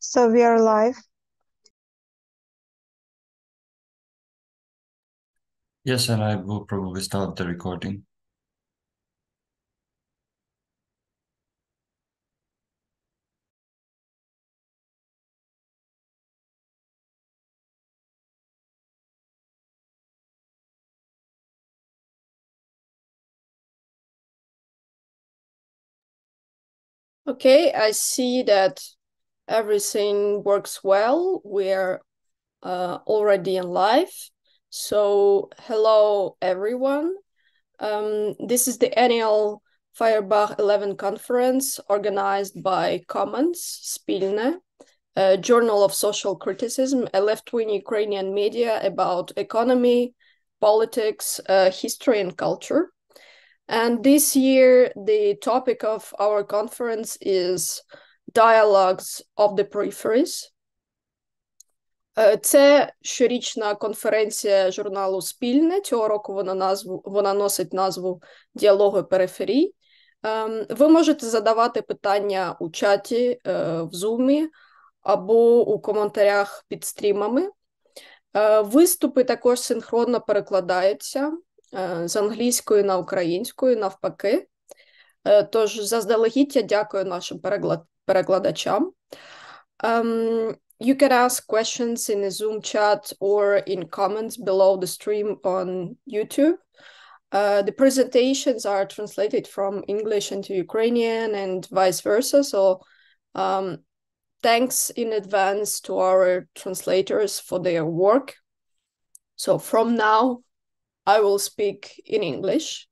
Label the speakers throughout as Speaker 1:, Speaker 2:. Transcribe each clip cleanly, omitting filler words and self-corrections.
Speaker 1: So we are live.
Speaker 2: Yes, and I will probably start the recording.
Speaker 3: Okay, I see that everything works well. We're already in live. So hello, everyone. This is the annual Feuerbach 11 conference organized by Commons, Spilne, a journal of social criticism, a left-wing Ukrainian media about economy, politics, history, and culture. And this year, the topic of our conference is Dialogues of the Peripheries. Це щорічна конференція журналу «Спільне». Цього року вона носить назву «Діалоги периферій». Ви можете задавати питання у чаті, в Zoom або у коментарях під стрімами. Виступи також синхронно перекладаються з англійської на українську, навпаки. Тож заздалегідь я дякую нашим перекладачам. You can ask questions in the Zoom chat or in comments below the stream on YouTube. The presentations are translated from English into Ukrainian and vice versa. So thanks in advance to our translators for their work. So from now, I will speak in English.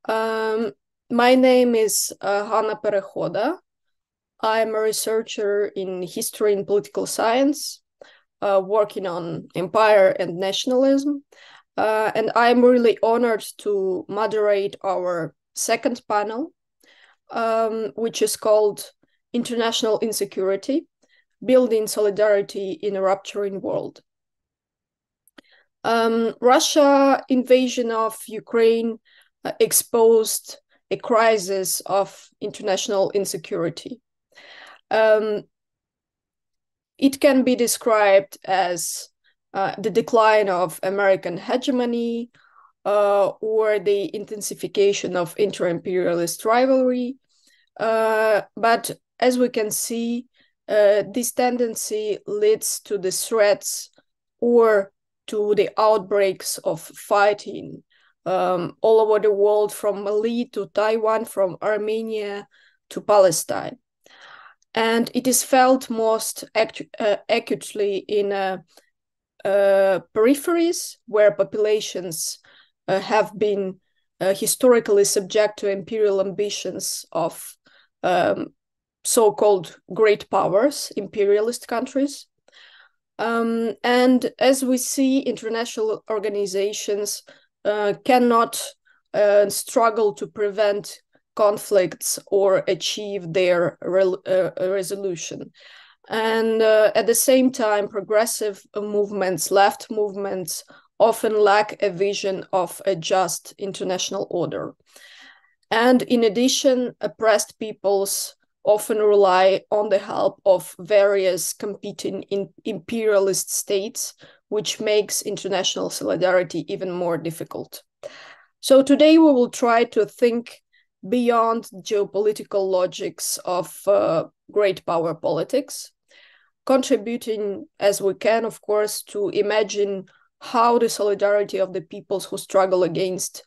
Speaker 3: My name is Hanna Perehoda. I'm a researcher in history and political science, working on empire and nationalism. And I'm really honored to moderate our second panel, which is called International Insecurity, Building Solidarity in a Rupturing World. Russia invasion of Ukraine exposed a crisis of international insecurity. It can be described as the decline of American hegemony or the intensification of inter-imperialist rivalry. But as we can see, this tendency leads to the threats or to the outbreaks of fighting all over the world, from Mali to Taiwan, from Armenia to Palestine. And it is felt most acutely in peripheries, where populations have been historically subject to imperial ambitions of so-called great powers, imperialist countries. And as we see, international organizations cannot struggle to prevent conflicts or achieve their resolution. And at the same time, progressive movements, left movements, often lack a vision of a just international order. And in addition, oppressed peoples often rely on the help of various competing imperialist states, which makes international solidarity even more difficult. So today we will try to think beyond geopolitical logics of great power politics, contributing as we can, of course, to imagine how the solidarity of the peoples who struggle against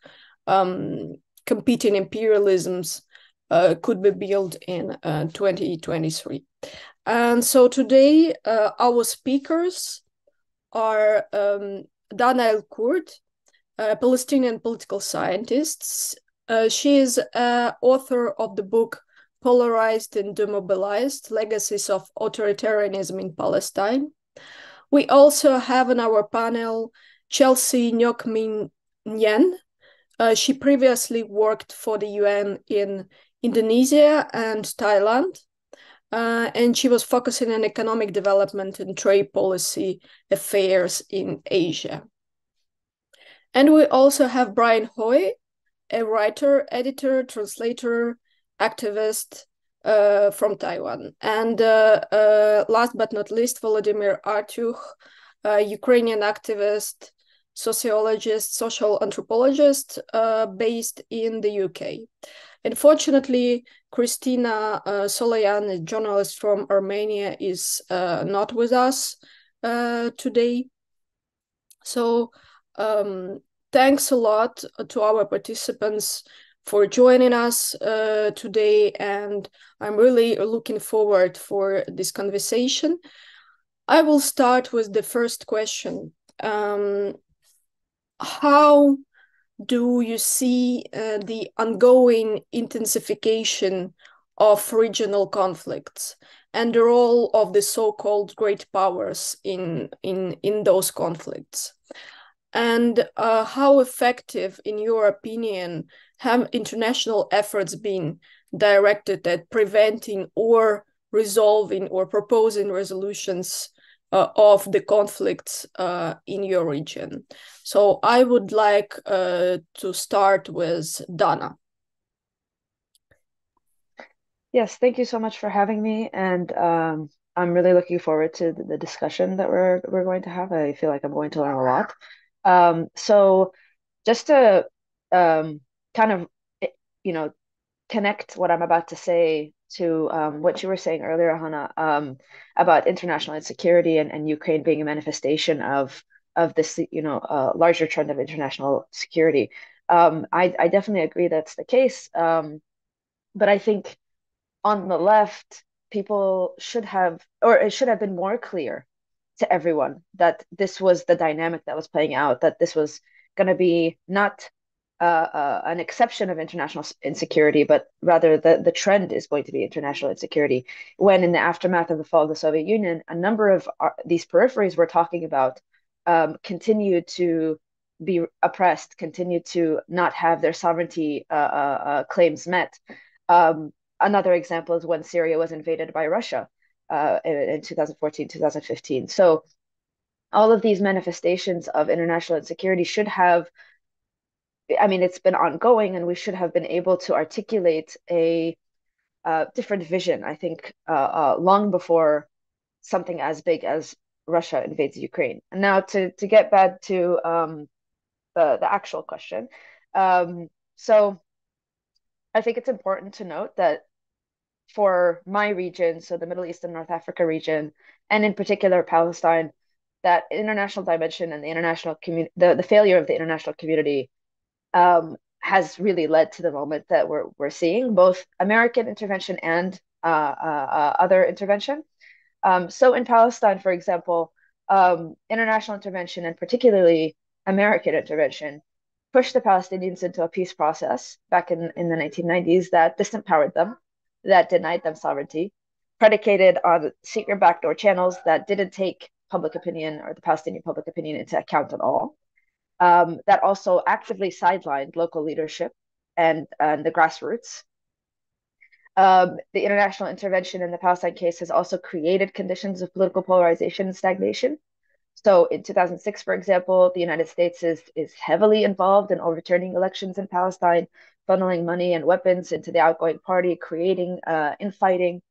Speaker 3: competing imperialisms could be built in 2023. And so today our speakers are Dana El-Kurd, a Palestinian political scientist. She is author of the book Polarized and Demobilized, Legacies of Authoritarianism in Palestine. We also have in our panel Chelsea Nyokmin Nyen. She previously worked for the UN in Indonesia and Thailand, and she was focusing on economic development and trade policy affairs in Asia. And we also have Brian Hoy, a writer, editor, translator, activist, from Taiwan. And last but not least, Volodymyr Artyukh, Ukrainian activist, sociologist, social anthropologist based in the UK. Unfortunately, Kristina Soloyan, a journalist from Armenia, is not with us today. So thanks a lot to our participants for joining us today, and I'm really looking forward for this conversation. I will start with the first question. How do you see the ongoing intensification of regional conflicts and the role of the so-called great powers in those conflicts? And how effective, in your opinion, have international efforts been directed at preventing or resolving or proposing resolutions of the conflicts in your region? So I would like to start with Dana.
Speaker 1: Yes, thank you so much for having me, and I'm really looking forward to the discussion that we're going to have. I feel like I'm going to learn a lot. So just to kind of connect what I'm about to say to what you were saying earlier, Hannah, about international insecurity and Ukraine being a manifestation of this larger trend of international security. I definitely agree that's the case, but I think on the left, people should have, or it should have been more clear to everyone that this was the dynamic that was playing out, that this was going to be not an exception of international insecurity, but rather the trend is going to be international insecurity. When in the aftermath of the fall of the Soviet Union, a number of these peripheries we're talking about continued to be oppressed, continued to not have their sovereignty claims met. Another example is when Syria was invaded by Russia in 2014, 2015. So all of these manifestations of international insecurity should have, I mean, it's been ongoing, and we should have been able to articulate a different vision, I think, long before something as big as Russia invades Ukraine. And now to get back to the actual question. So I think it's important to note that for my region, so the Middle East and North Africa region, and in particular Palestine, that international dimension and the international community, the failure of the international community has really led to the moment that we're seeing, both American intervention and other intervention. So in Palestine, for example, international intervention and particularly American intervention pushed the Palestinians into a peace process back in the 1990s that disempowered them, that denied them sovereignty, predicated on secret backdoor channels that didn't take public opinion or the Palestinian public opinion into account at all, that also actively sidelined local leadership and the grassroots. The international intervention in the Palestine case has also created conditions of political polarization and stagnation. So in 2006, for example, the United States is heavily involved in overturning elections in Palestine, funneling money and weapons into the outgoing party, creating infighting.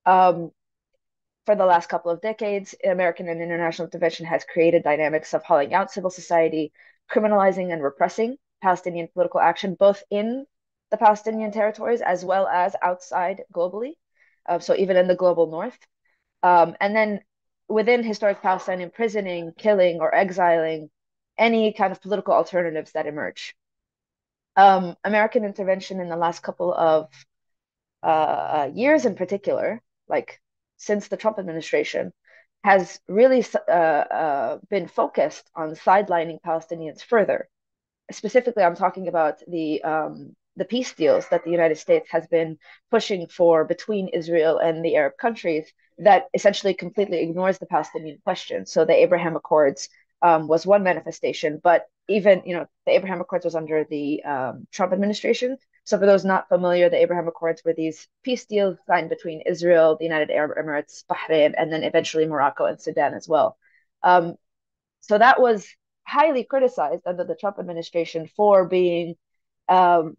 Speaker 1: For the last couple of decades, American and international intervention has created dynamics of hollowing out civil society, criminalizing and repressing Palestinian political action, both in the Palestinian territories as well as outside globally. So even in the global north. And then within historic Palestine, imprisoning, killing, or exiling any kind of political alternatives that emerge. American intervention in the last couple of years in particular, like since the Trump administration, has really been focused on sidelining Palestinians further. Specifically, I'm talking about the peace deals that the United States has been pushing for between Israel and the Arab countries that essentially completely ignores the Palestinian question. So the Abraham Accords was one manifestation, but even, the Abraham Accords was under the Trump administration. So for those not familiar, the Abraham Accords were these peace deals signed between Israel, the United Arab Emirates, Bahrain, and then eventually Morocco and Sudan as well. So that was highly criticized under the Trump administration for being, a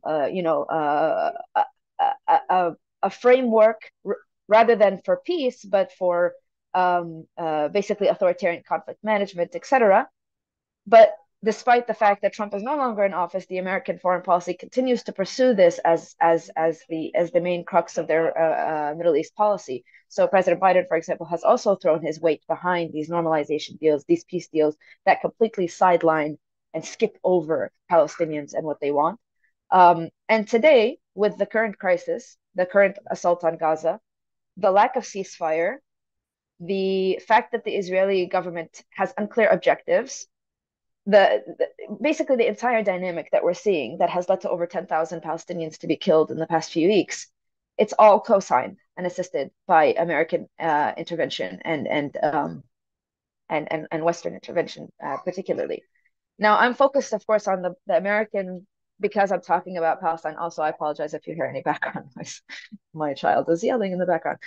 Speaker 1: a framework rather than for peace, but for basically authoritarian conflict management, etc. But despite the fact that Trump is no longer in office, the American foreign policy continues to pursue this as the main crux of their Middle East policy. So President Biden, for example, has also thrown his weight behind these normalization deals, these peace deals that completely sideline and skip over Palestinians and what they want. And today, with the current crisis, the current assault on Gaza, the lack of ceasefire, the fact that the Israeli government has unclear objectives, basically the entire dynamic that we're seeing that has led to over 10,000 Palestinians to be killed in the past few weeks, it's all co-signed and assisted by American intervention and Western intervention, particularly. Now, I'm focused, of course, on the American, because I'm talking about Palestine. Also, I apologize if you hear any background noise. My child is yelling in the background.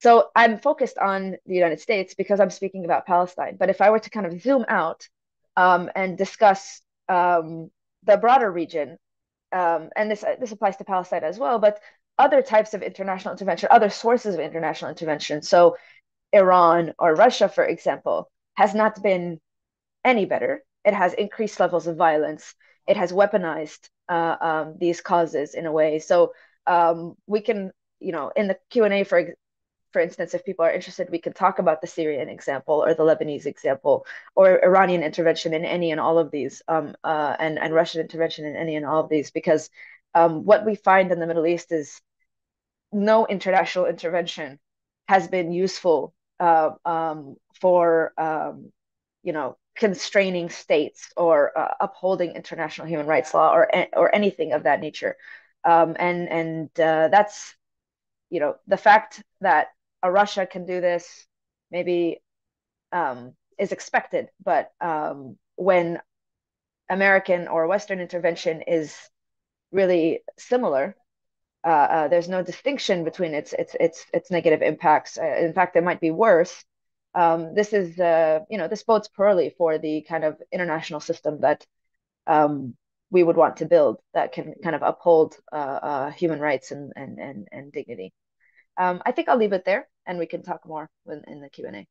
Speaker 1: So I'm focused on the United States because I'm speaking about Palestine. But if I were to kind of zoom out and discuss the broader region, and this applies to Palestine as well, but other types of international intervention, other sources of international intervention. So Iran or Russia, for example, has not been any better. It has increased levels of violence. It has weaponized these causes in a way. So we can, in the Q&A, for instance, if people are interested, we can talk about the Syrian example or the Lebanese example or Iranian intervention in any and all of these, and Russian intervention in any and all of these, because what we find in the Middle East is no international intervention has been useful for constraining states or upholding international human rights law or anything of that nature, and that's the fact that a Russia can do this maybe is expected, but when American or Western intervention is really similar, there's no distinction between its negative impacts. In fact, it might be worse. This bodes poorly for the kind of international system that we would want to build that can kind of uphold human rights and dignity. I think I'll leave it there, and we can talk more in the Q&A.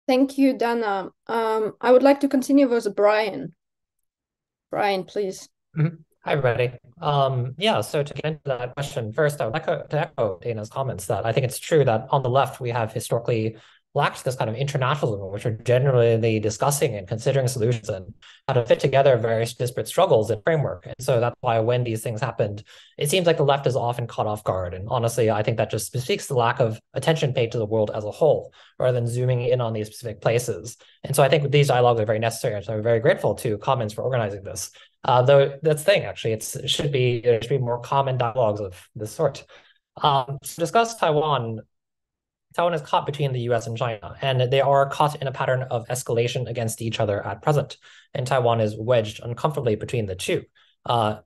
Speaker 3: Thank you, Dana. I would like to continue with Brian. Brian, please.
Speaker 4: Hi, everybody. So to get into that question, first, I would like to echo Dana's comments that I think it's true that on the left, we have historically lacked this kind of internationalism, which are generally discussing and considering solutions and how to fit together various disparate struggles and framework. And so that's why when these things happened, it seems like the left is often caught off guard. And honestly, I think that just speaks to the lack of attention paid to the world as a whole, rather than zooming in on these specific places. And so I think these dialogues are very necessary. And so I'm very grateful to Commons for organizing this. Though that's the thing, actually, there should be more common dialogues of this sort. To discuss Taiwan is caught between the US and China, and they are caught in a pattern of escalation against each other at present. And Taiwan is wedged uncomfortably between the two.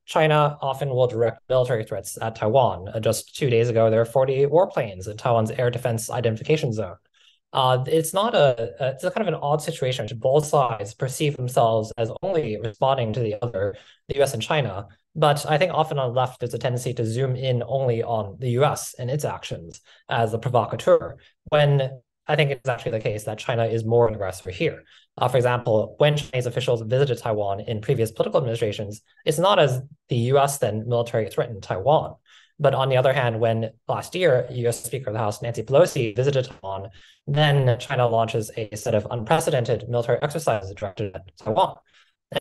Speaker 4: China often will direct military threats at Taiwan. Just 2 days ago, there were 48 warplanes in Taiwan's air defense identification zone. It's a kind of an odd situation which both sides perceive themselves as only responding to the other, the US and China. But I think often on the left, there's a tendency to zoom in only on the US and its actions as the provocateur, when I think it's actually the case that China is more an aggressor here. For example, when Chinese officials visited Taiwan in previous political administrations, it's not as the US then military threatened Taiwan. But on the other hand, when last year, US Speaker of the House Nancy Pelosi visited Taiwan, then China launches a set of unprecedented military exercises directed at Taiwan.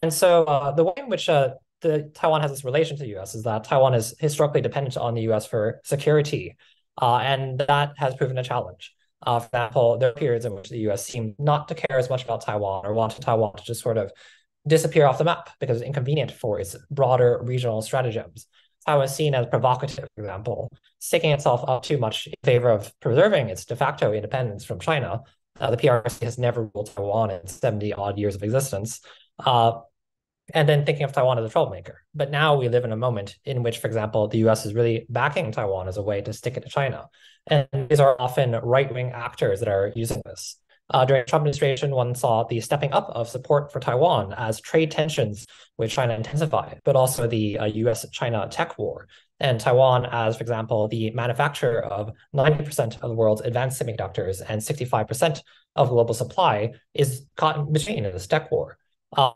Speaker 4: And so the way in which Taiwan has this relation to the US is that Taiwan is historically dependent on the US for security, and that has proven a challenge. For example, there are periods in which the US seemed not to care as much about Taiwan or wanted Taiwan to just sort of disappear off the map because it's inconvenient for its broader regional stratagems. Taiwan is seen as provocative, for example, sticking itself up too much in favor of preserving its de facto independence from China. The PRC has never ruled Taiwan in 70-odd years of existence. And then thinking of Taiwan as a troublemaker. But now we live in a moment in which, for example, the US is really backing Taiwan as a way to stick it to China. And these are often right-wing actors that are using this. During the Trump administration, one saw the stepping up of support for Taiwan as trade tensions with China intensify, but also the US-China tech war And Taiwan, as for example, the manufacturer of 90% of the world's advanced semiconductors and 65% of global supply, is caught in between in this tech war.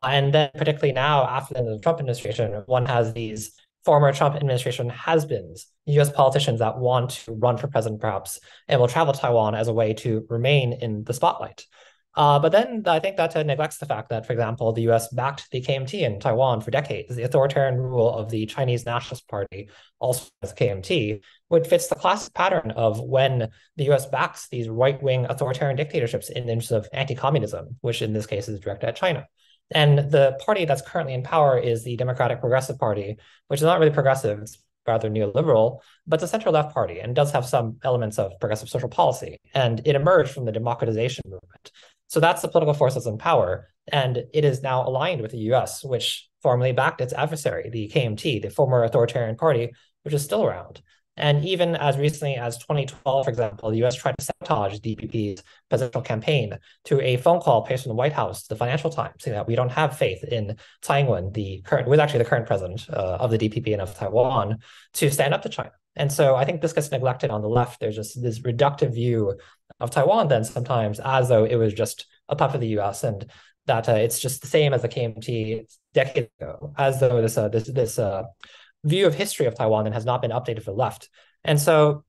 Speaker 4: And then particularly now, after the Trump administration, one has these former Trump administration has-beens, US politicians that want to run for president perhaps, and will travel to Taiwan as a way to remain in the spotlight. But then I think that neglects the fact that, for example, the US backed the KMT in Taiwan for decades. The authoritarian rule of the Chinese Nationalist Party, also as KMT, which fits the classic pattern of when the US backs these right-wing authoritarian dictatorships in the interest of anti-communism, which in this case is directed at China. And the party that's currently in power is the Democratic Progressive Party, which is not really progressive, it's rather neoliberal, but it's a center-left party and does have some elements of progressive social policy. And it emerged from the democratization movement. So that's the political force that's in power. And it is now aligned with the US, which formerly backed its adversary, the KMT, the former authoritarian party, which is still around. And even as recently as 2012, for example, the US tried to sabotage DPP's presidential campaign through a phone call placed from the White House to the Financial Times, saying that we don't have faith in Tsai Ing-wen, was actually the current president of the DPP and of Taiwan, to stand up to China. And so I think this gets neglected on the left. There's just this reductive view of Taiwan then sometimes as though it was just a puppet of the US and that it's just the same as the KMT decades ago, as though this view of history of Taiwan then has not been updated for the left. And so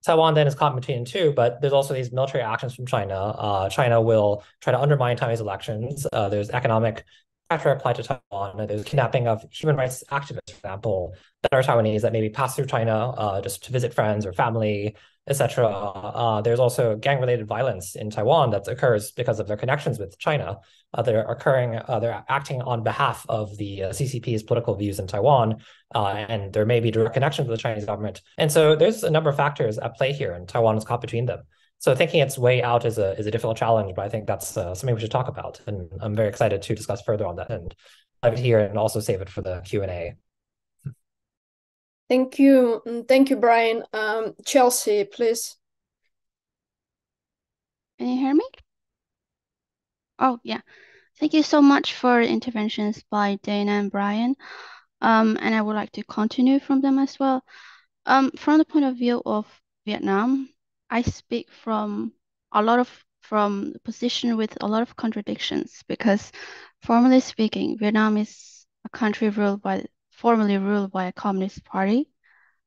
Speaker 4: Taiwan then is caught between two, but there's also these military actions from China. China will try to undermine Taiwanese elections. There's economic pressure applied to Taiwan. There's kidnapping of human rights activists, for example, that are Taiwanese that maybe pass through China just to visit friends or family, etc. There's also gang-related violence in Taiwan that occurs because of their connections with China. They're acting on behalf of the CCP's political views in Taiwan, and there may be direct connections with the Chinese government. And so there's a number of factors at play here, and Taiwan is caught between them. So thinking its way out is a difficult challenge, but I think that's something we should talk about. And I'm very excited to discuss further on that and leave it here and also save it for the Q&A.
Speaker 3: Thank you. Thank you, Brian. Chelsea, please.
Speaker 5: Can you hear me? Oh, yeah. Thank you so much for interventions by Dana and Brian. And I would like to continue from them as well. From the point of view of Vietnam, I speak from the position with a lot of contradictions because formally speaking, Vietnam is a country formerly ruled by a communist party.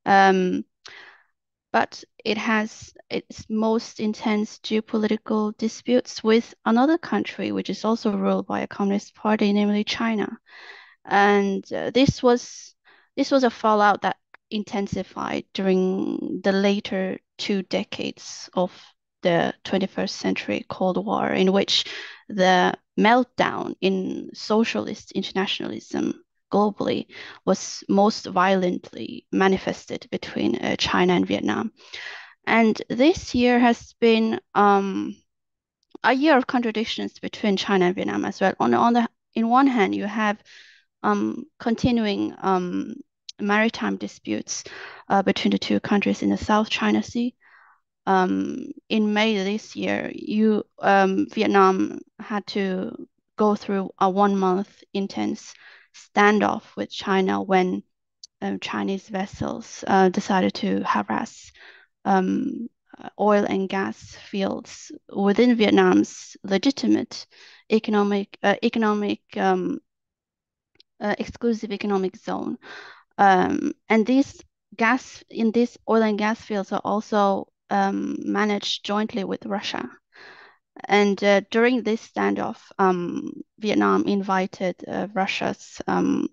Speaker 5: But it has its most intense geopolitical disputes with another country, which is also ruled by a communist party, namely China. And this was a fallout that intensified during the later 2 decades of the 21st century Cold War, in which the meltdown in socialist internationalism globally was most violently manifested between China and Vietnam. And this year has been a year of contradictions between China and Vietnam as well. In one hand, you have continuing maritime disputes between the two countries in the South China Sea. In May this year, Vietnam had to go through a 1-month intense standoff with China when Chinese vessels decided to harass oil and gas fields within Vietnam's legitimate exclusive economic zone. And these oil and gas fields are also managed jointly with Russia. And during this standoff, Vietnam invited Russia's, I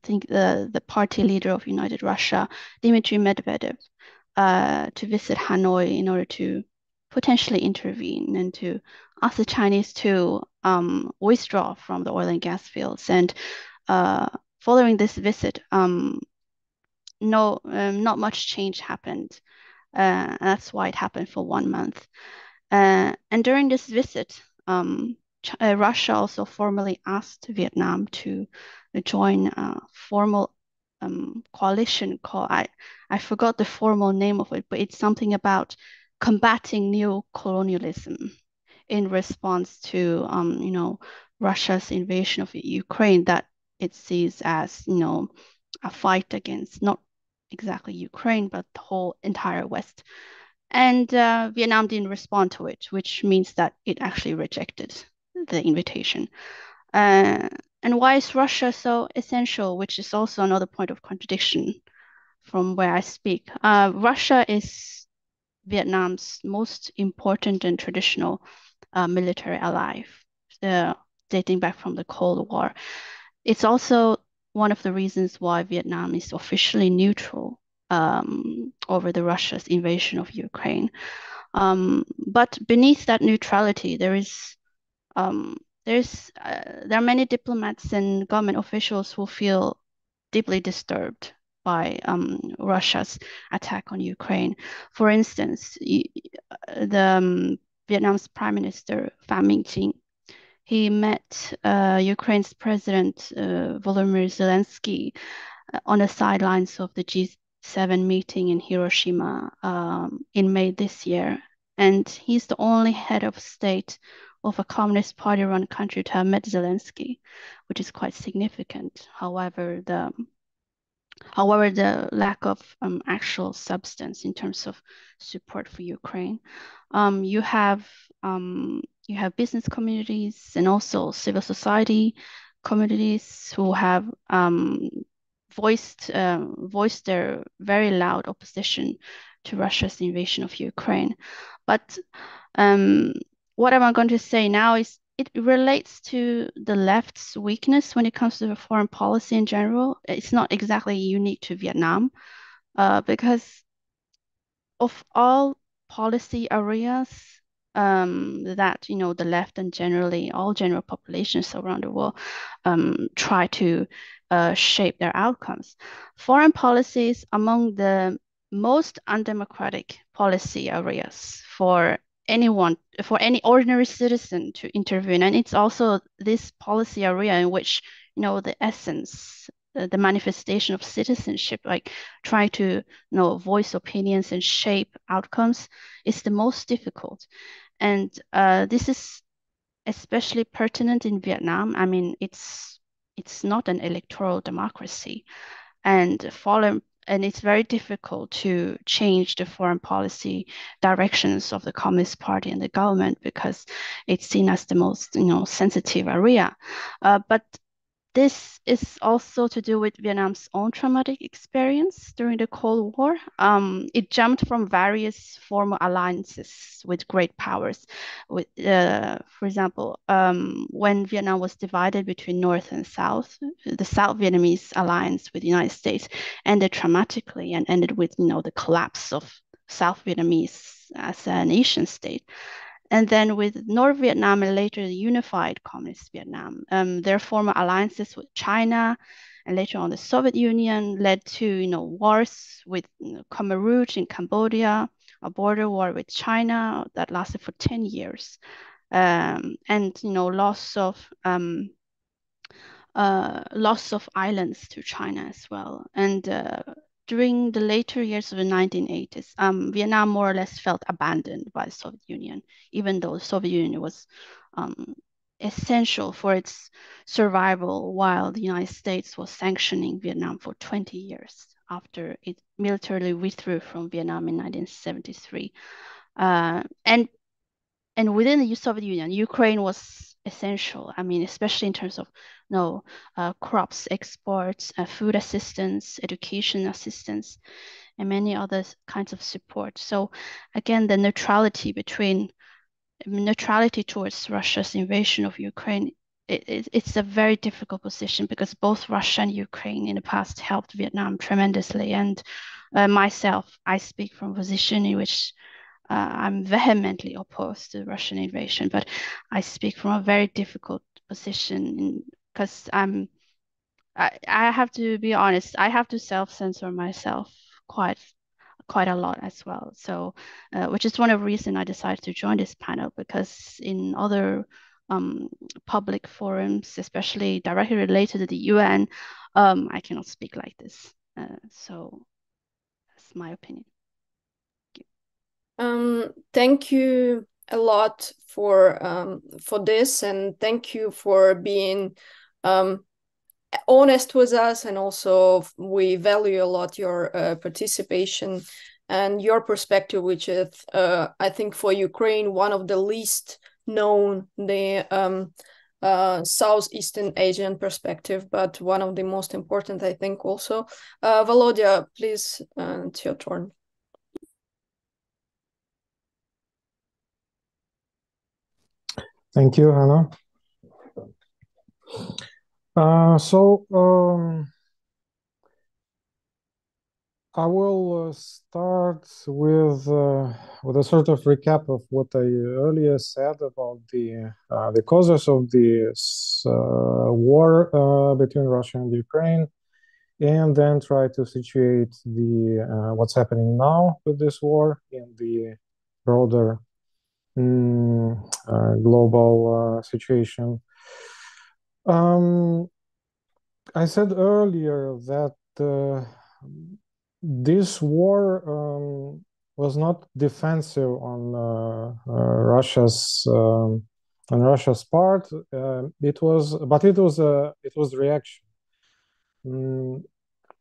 Speaker 5: think the party leader of United Russia, Dmitry Medvedev, to visit Hanoi in order to potentially intervene and to ask the Chinese to withdraw from the oil and gas fields. And following this visit, not much change happened. That's why it happened for 1 month. And during this visit, Russia also formally asked Vietnam to join a formal coalition called, I forgot the formal name of it, but it's something about combating neo-colonialism in response to Russia's invasion of Ukraine that it sees as a fight against not exactly Ukraine, but the whole entire West. And Vietnam didn't respond to it, which means that it actually rejected the invitation. And why is Russia so essential, which is also another point of contradiction from where I speak. Russia is Vietnam's most important and traditional military ally, dating back from the Cold War. It's also one of the reasons why Vietnam is officially neutral over the Russia's invasion of Ukraine. But beneath that neutrality, there are many diplomats and government officials who feel deeply disturbed by Russia's attack on Ukraine. For instance, Vietnam's Prime Minister Pham Minh Chinh, he met Ukraine's President Volodymyr Zelensky on the sidelines of the G7 meeting in Hiroshima in May this year. And he's the only head of state of a Communist Party-run country to have met Zelensky, which is quite significant. However, the lack of actual substance in terms of support for Ukraine, you have business communities and also civil society communities who have voiced their very loud opposition to Russia's invasion of Ukraine. But what am I going to say now is it relates to the left's weakness when it comes to foreign policy in general. It's not exactly unique to Vietnam, because of all policy areas that the left and generally all general populations around the world try to shape their outcomes. Foreign policy is among the most undemocratic policy areas for any ordinary citizen to intervene, and it's also this policy area in which the essence, the manifestation of citizenship, like try to voice opinions and shape outcomes, is the most difficult. And this is especially pertinent in Vietnam. I mean, it's not an electoral democracy, and it's very difficult to change the foreign policy directions of the Communist Party and the government because it's seen as the most sensitive area. But this is also to do with Vietnam's own traumatic experience during the Cold War. It jumped from various former alliances with great powers. For example, when Vietnam was divided between North and South, the South Vietnamese alliance with the United States ended dramatically and ended with the collapse of South Vietnamese as a nation state. And then with North Vietnam and later the unified Communist Vietnam, their former alliances with China and later on the Soviet Union led to wars with Khmer Rouge in Cambodia, a border war with China that lasted for 10 years, and loss of islands to China as well. And during the later years of the 1980s, Vietnam more or less felt abandoned by the Soviet Union, even though the Soviet Union was essential for its survival, while the United States was sanctioning Vietnam for 20 years after it militarily withdrew from Vietnam in 1973. And within the Soviet Union, Ukraine was essential. I mean, especially in terms of crops exports, food assistance, education assistance, and many other kinds of support. So again, the neutrality towards Russia's invasion of Ukraine, it's a very difficult position because both Russia and Ukraine in the past helped Vietnam tremendously. And myself, I speak from a position in which I'm vehemently opposed to the Russian invasion, but I speak from a very difficult position because I have to be honest, I have to self-censor myself quite a lot as well. So, which is one of the reasons I decided to join this panel, because in other public forums, especially directly related to the UN, I cannot speak like this. So that's my opinion.
Speaker 3: Thank you a lot for this, and thank you for being honest with us, and also we value a lot your participation and your perspective, which is, I think, for Ukraine, one of the least known, the Southeastern Asian perspective, but one of the most important, I think, also. Volodya, please, it's your turn.
Speaker 6: Thank you, Hannah. I will start with a sort of recap of what I earlier said about the causes of this war between Russia and Ukraine, and then try to situate what's happening now with this war in the broader global situation. I said earlier that this war was not defensive on Russia's part. It was reaction.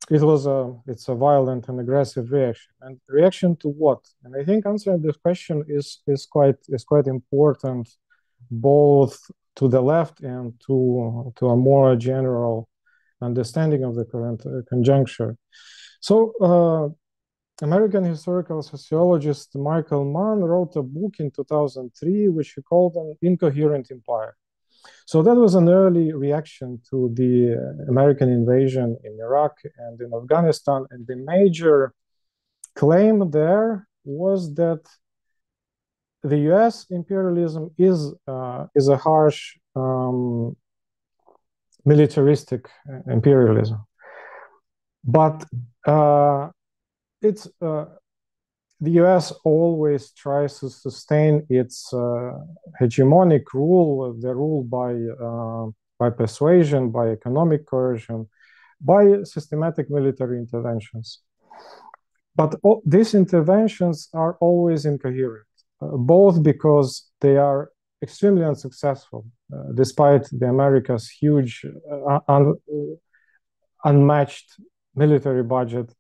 Speaker 6: It's a violent and aggressive reaction. And reaction to what? And I think answering this question is quite important, both to the left and to a more general understanding of the current conjuncture. So American historical sociologist Michael Mann wrote a book in 2003, which he called an incoherent empire. So that was an early reaction to the American invasion in Iraq and in Afghanistan. And the major claim there was that the US imperialism is a harsh militaristic imperialism. But the US always tries to sustain its hegemonic rule, the rule by persuasion, by economic coercion, by systematic military interventions. But these interventions are always incoherent, both because they are extremely unsuccessful, despite the America's huge, unmatched military budget.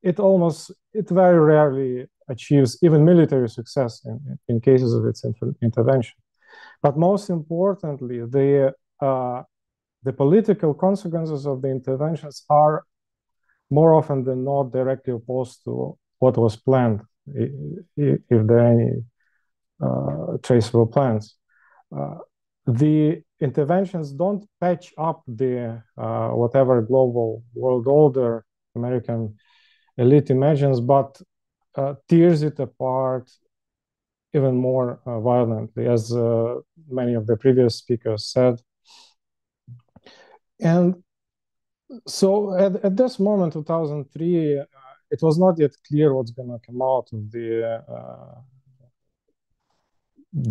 Speaker 6: It very rarely achieves even military success in cases of its intervention. But most importantly, the political consequences of the interventions are more often than not directly opposed to what was planned, if there are any traceable plans. The interventions don't patch up the whatever global world order American elite imagines, but tears it apart even more violently, as many of the previous speakers said. And so at this moment, 2003, it was not yet clear what's going to come out of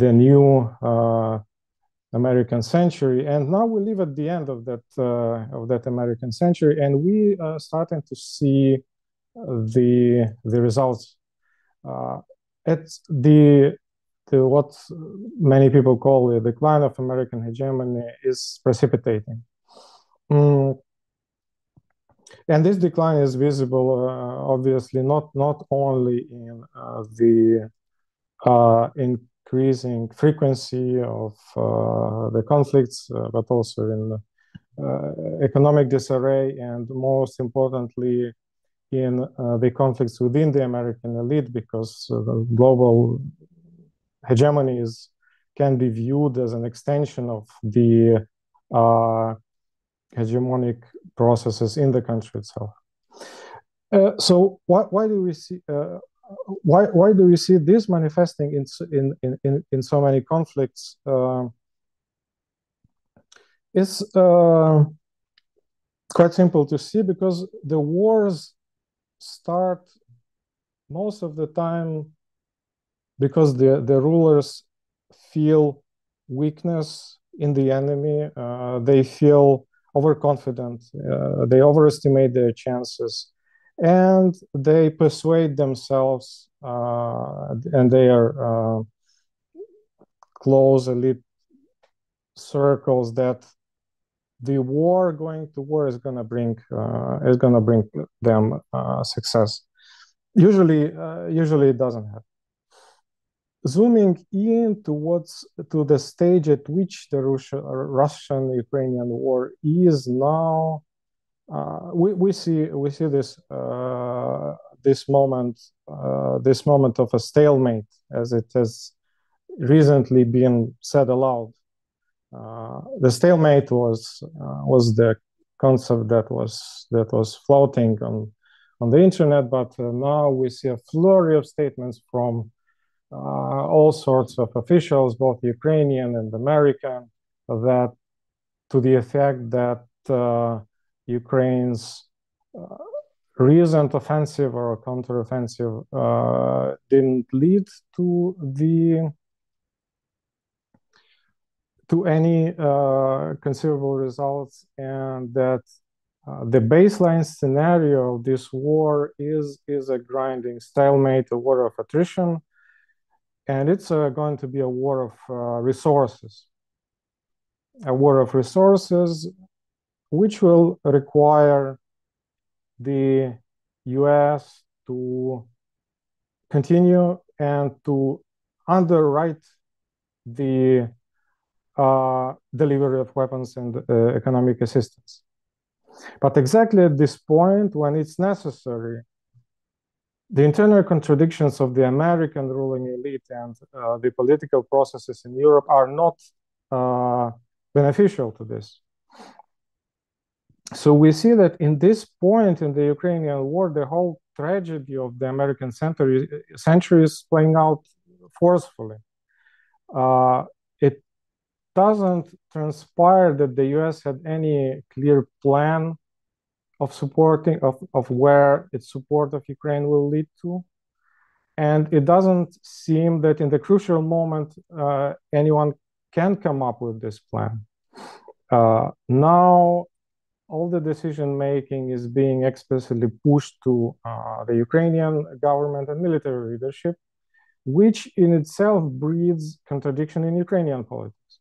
Speaker 6: the new American century. And now we live at the end of that American century, and we are starting to see the results. It's what many people call the decline of American hegemony is precipitating. And this decline is visible, obviously, not only in the increasing frequency of the conflicts, but also in economic disarray, and most importantly, in the conflicts within the American elite, because the global hegemony can be viewed as an extension of the hegemonic processes in the country itself. So why do we see this manifesting in so many conflicts? It's quite simple to see, because the wars start most of the time because the rulers feel weakness in the enemy. They feel overconfident. They overestimate their chances, and they persuade themselves and their close elite circles that the war, going to war, is gonna bring them success. Usually it doesn't happen. Zooming in to the stage at which the Russian-Ukrainian war is now, we see this moment of a stalemate, as it has recently been said aloud. The stalemate was the concept that was floating on the internet, but now we see a flurry of statements from all sorts of officials, both Ukrainian and American, that to the effect that Ukraine's recent offensive or counteroffensive didn't lead to any considerable results, and that the baseline scenario of this war is a grinding stalemate, a war of attrition, and it's going to be a war of resources. A war of resources which will require the US to continue and to underwrite the delivery of weapons and economic assistance. But exactly at this point, when it's necessary, the internal contradictions of the American ruling elite and the political processes in Europe are not beneficial to this. So we see that in this point in the Ukrainian war, the whole tragedy of the American century is playing out forcefully. It doesn't transpire that the US had any clear plan of supporting of where its support of Ukraine will lead to. And it doesn't seem that in the crucial moment, anyone can come up with this plan. Now, all the decision-making is being explicitly pushed to the Ukrainian government and military leadership, which in itself breeds contradiction in Ukrainian politics.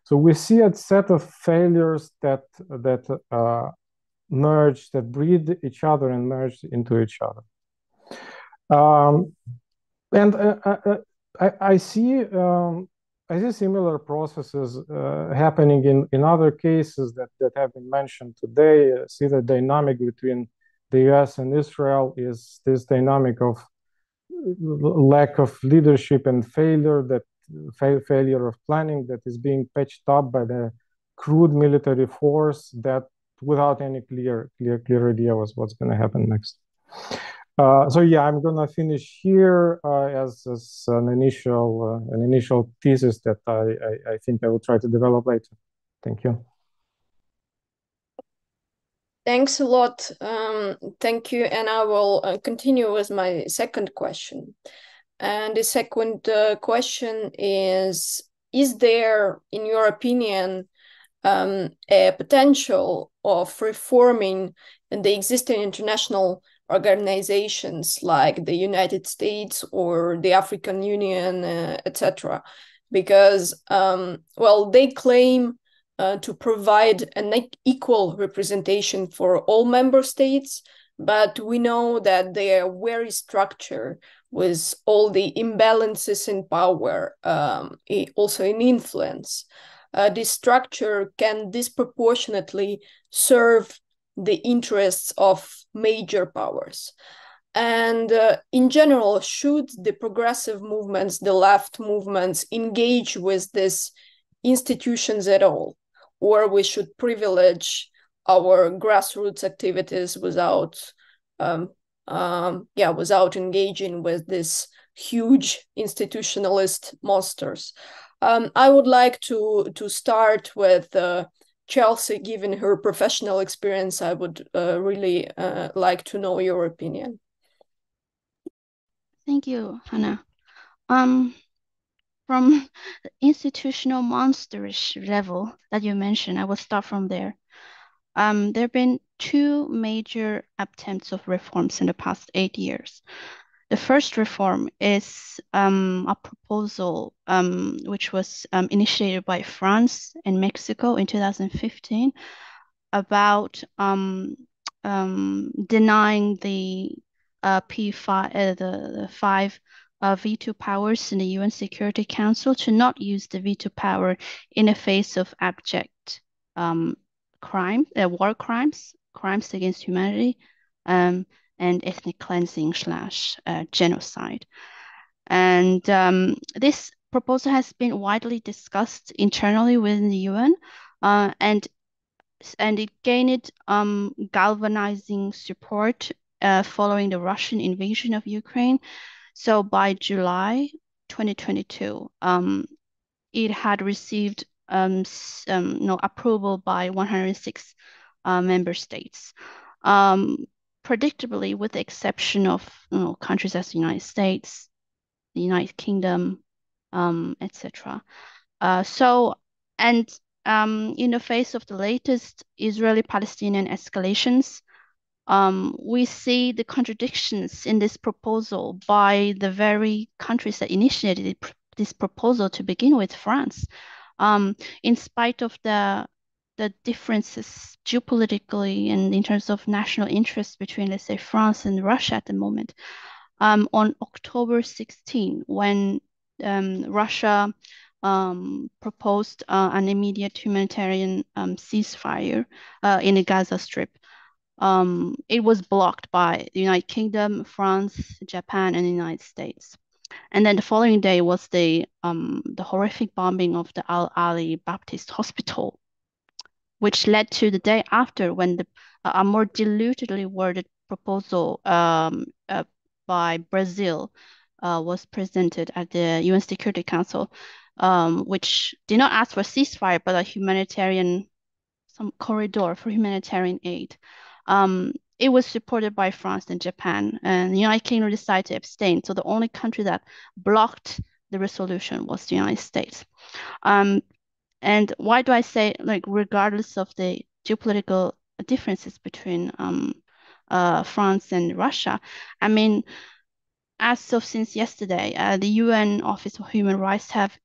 Speaker 6: So we see a set of failures that merge, that breed each other and merge into each other. I see similar processes happening in other cases that have been mentioned today. See the dynamic between the US and Israel is this dynamic of lack of leadership and failure of planning that is being patched up by the crude military force that without any clear idea what's going to happen next. So yeah, I'm going to finish here as an initial thesis that I think I will try to develop later. Thank you.
Speaker 3: Thanks a lot. Thank you. And I will continue with my second question. And the second question is there, in your opinion, a potential of reforming the existing international organizations like the United States or the African Union, etc.? Because, well, they claim to provide an equal representation for all member states, but we know that they are very structured with all the imbalances in power, also in influence. This structure can disproportionately serve the interests of major powers. And in general, should the progressive movements, the left movements, engage with these institutions at all? Or we should privilege our grassroots activities without engaging with these huge institutionalist monsters? I would like to start with Chelsea. Given her professional experience, I would really like to know your opinion.
Speaker 5: Thank you, Hannah. From the institutional monsterish level that you mentioned, I will start from there. There have been two major attempts of reforms in the past 8 years. The first reform is a proposal which was initiated by France and Mexico in 2015 about denying the the five veto powers in the UN Security Council to not use the veto power in the face of abject war crimes, crimes against humanity, and ethnic cleansing / genocide. And this proposal has been widely discussed internally within the UN, and it gained galvanizing support following the Russian invasion of Ukraine. So by July 2022, it had received approval by 106 member states. Predictably, with the exception of countries as the United States, the United Kingdom, etc. In the face of the latest Israeli-Palestinian escalations, we see the contradictions in this proposal by the very countries that initiated this proposal to begin with, France. In spite of the differences geopolitically and in terms of national interest between, let's say, France and Russia at the moment, on October 16, when Russia proposed an immediate humanitarian ceasefire in the Gaza Strip, it was blocked by the United Kingdom, France, Japan, and the United States. And then the following day was the horrific bombing of the Al-Ali Baptist Hospital, which led to the day after when a more dilutedly worded proposal by Brazil was presented at the UN Security Council, which did not ask for ceasefire, but a some corridor for humanitarian aid. It was supported by France and Japan, and the United Kingdom decided to abstain. So the only country that blocked the resolution was the United States. And why do I say, like, regardless of the geopolitical differences between France and Russia? I mean, since yesterday, the UN Office of Human Rights have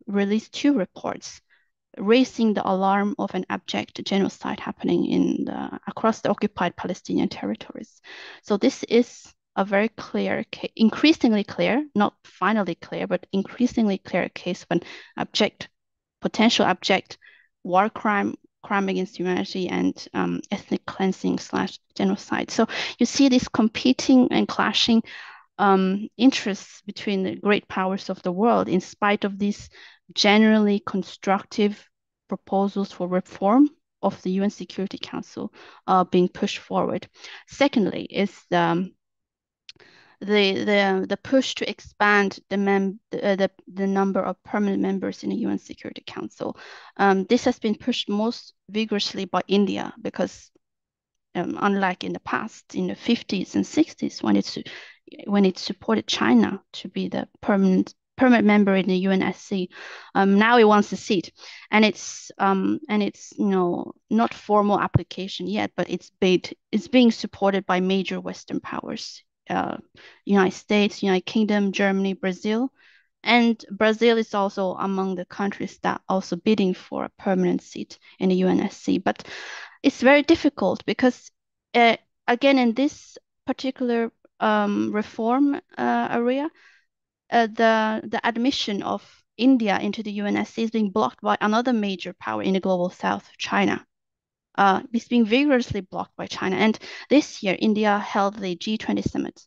Speaker 5: released 2 reports raising the alarm of an abject genocide happening across the occupied Palestinian territories. So this is a very clear, increasingly clear, not finally clear, but increasingly clear case of an potential abject war crime against humanity, and ethnic cleansing / genocide. So you see these competing and clashing interests between the great powers of the world, in spite of these generally constructive proposals for reform of the UN Security Council being pushed forward. Secondly, is the push to expand the number of permanent members in the UN Security Council. This has been pushed most vigorously by India, because unlike in the past, in the 50s and 60s, when it supported China to be the permanent member in the UNSC, now it wants a seat, and it's not formal application yet, but it's being supported by major Western powers. United States, United Kingdom, Germany, Brazil. And Brazil is also among the countries that also bidding for a permanent seat in the UNSC. But it's very difficult because, again, in this particular reform area, the admission of India into the UNSC is being blocked by another major power in the global south, China. It's being vigorously blocked by China. And this year, India held the G20 summit.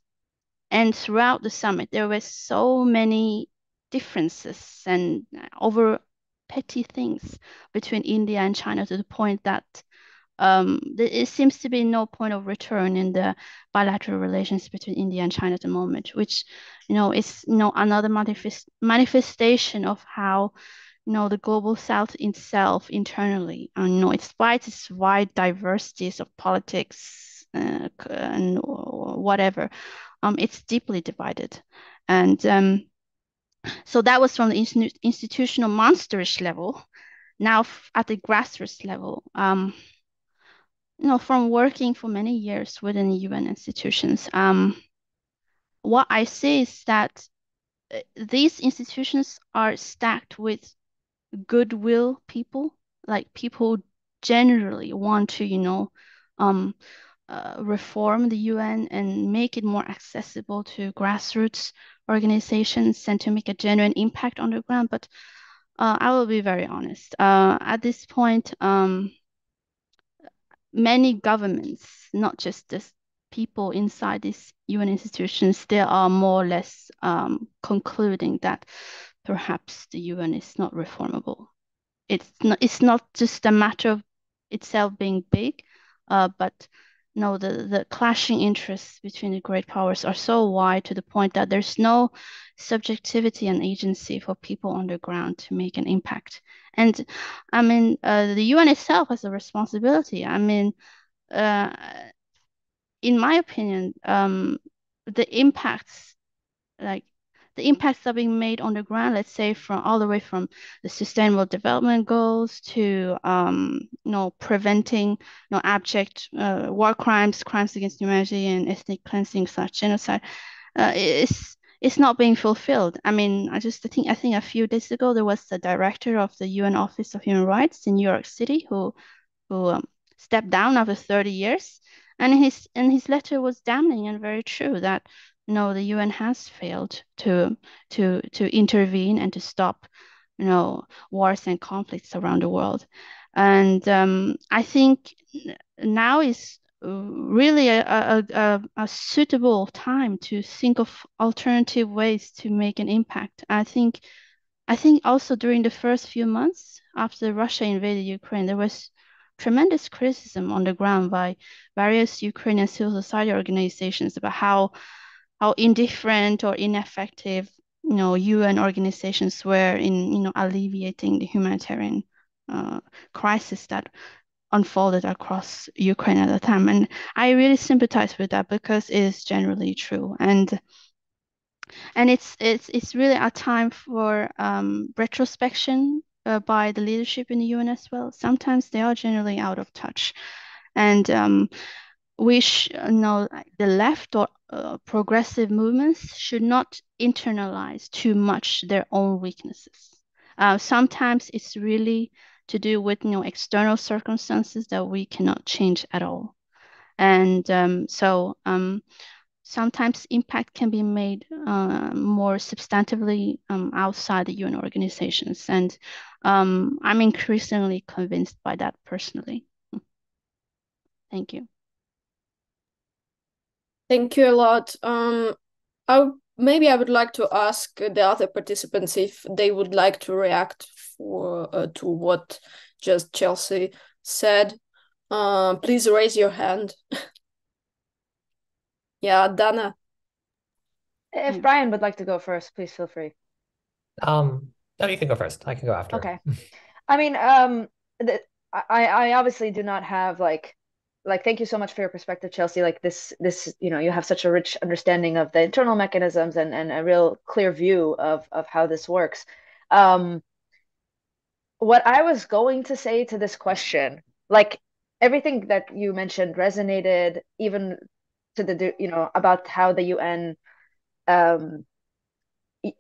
Speaker 5: And throughout the summit, there were so many differences and over petty things between India and China, to the point that it seems to be no point of return in the bilateral relations between India and China at the moment, which is another manifestation of how the global south itself internally, despite its wide diversities of politics and whatever, it's deeply divided. And so that was from the institutional monsterish level. Now at the grassroots level, from working for many years within UN institutions, what I see is that these institutions are stacked with goodwill people, like people generally want to, reform the UN and make it more accessible to grassroots organizations and to make a genuine impact on the ground. But I will be very honest. At this point, many governments, not just the people inside these UN institutions, they are more or less concluding that perhaps the UN is not reformable. It's not just a matter of itself being big, but no, the clashing interests between the great powers are so wide to the point that there's no subjectivity and agency for people on the ground to make an impact. And I mean, the UN itself has a responsibility. I mean, uh, in my opinion, the impacts like the impacts are being made on the ground, let's say from all the way from the sustainable development goals to preventing abject war crimes, crimes against humanity and ethnic cleansing such genocide, it's not being fulfilled. I mean, I think a few days ago there was the director of the UN Office of Human Rights in New York City who stepped down after 30 years. And his letter was damning and very true that no, the UN has failed to intervene and to stop wars and conflicts around the world. And I think now is really a suitable time to think of alternative ways to make an impact. I think also during the first few months after Russia invaded Ukraine, there was tremendous criticism on the ground by various Ukrainian civil society organizations about how indifferent or ineffective UN organizations were in alleviating the humanitarian crisis that unfolded across Ukraine at the time. And I really sympathize with that because it is generally true. And it's really a time for retrospection by the leadership in the UN as well. Sometimes they are generally out of touch, and we know the left or progressive movements should not internalize too much their own weaknesses. Sometimes it's really to do with external circumstances that we cannot change at all, and sometimes impact can be made more substantively outside the UN organizations. And I'm increasingly convinced by that personally. Thank you.
Speaker 3: Thank you a lot. Maybe I would like to ask the other participants if they would like to react to what just Chelsea said. Please raise your hand. Yeah, Dana.
Speaker 1: If Brian would like to go first, please feel free.
Speaker 4: No, you can go first. I can go after.
Speaker 1: Okay. I mean, I obviously do not have like thank you so much for your perspective, Chelsea. Like this, you have such a rich understanding of the internal mechanisms and a real clear view of how this works. What I was going to say to this question, like everything that you mentioned resonated, even to the about how the UN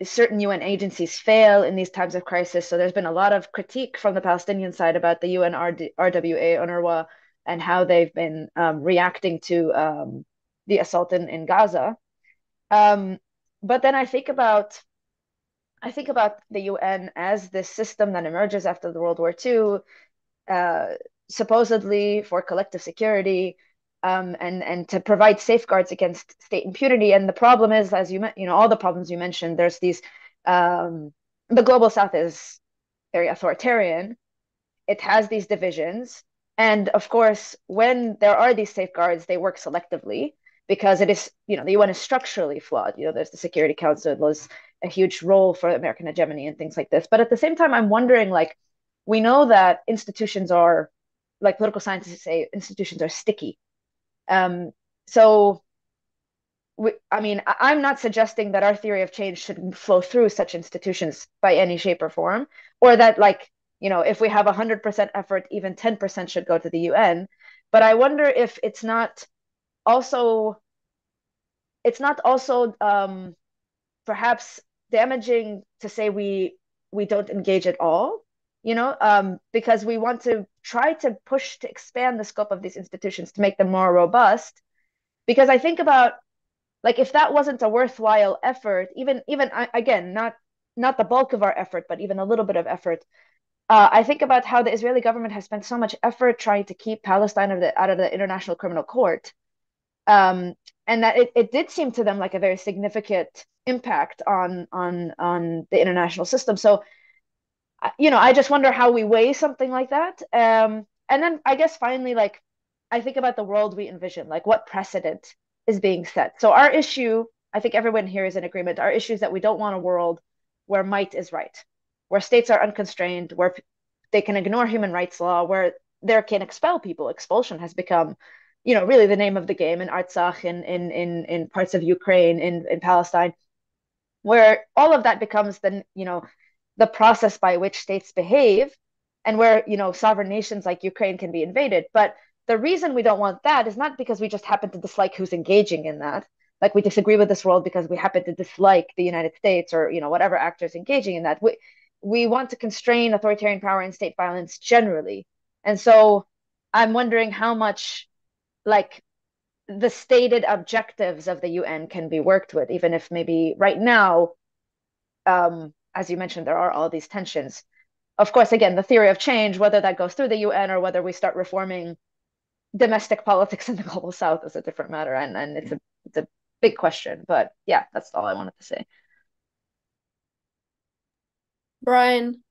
Speaker 1: certain UN agencies fail in these times of crisis. So there's been a lot of critique from the Palestinian side about the UN RWA, UNRWA, and how they've been reacting to the assault in Gaza. But then I think about the UN as this system that emerges after the World War II, supposedly for collective security, and to provide safeguards against state impunity. And the problem is, as all the problems you mentioned, there's these, the global South is very authoritarian. It has these divisions. And of course, when there are these safeguards, they work selectively because it is, the UN is structurally flawed. There's the Security Council, there's a huge role for American hegemony and things like this. But at the same time, I'm wondering, like, we know that institutions are, like political scientists say, institutions are sticky. So, I'm not suggesting that our theory of change should flow through such institutions by any shape or form, or that, like, if we have 100% effort, even 10% should go to the UN. But I wonder if it's not also it's not also perhaps damaging to say we don't engage at all, because we want to try to push to expand the scope of these institutions to make them more robust. Because I think about, like, if that wasn't a worthwhile effort, even again, not the bulk of our effort, but even a little bit of effort. I think about how the Israeli government has spent so much effort trying to keep Palestine out of the International Criminal Court, and that it did seem to them like a very significant impact on the international system. So, I just wonder how we weigh something like that. And then I guess finally, like, I think about the world we envision, like what precedent is being set. So our issue, I think everyone here is in agreement. Our issue is that we don't want a world where might is right, where states are unconstrained, where they can ignore human rights law, where they can expel people. Expulsion has become, really the name of the game in Artsakh, in parts of Ukraine, in Palestine, where all of that becomes the process by which states behave, and where sovereign nations like Ukraine can be invaded. But the reason we don't want that is not because we just happen to dislike who's engaging in that. Like, we disagree with this world because we happen to dislike the United States or whatever actors engaging in that. We want to constrain authoritarian power and state violence generally. And so I'm wondering how much, like, the stated objectives of the UN can be worked with, even if maybe right now, as you mentioned, there are all these tensions. Of course, again, the theory of change, whether that goes through the UN or whether we start reforming domestic politics in the global south, is a different matter, and it's a big question. But yeah, that's all I wanted to say.
Speaker 3: Brian.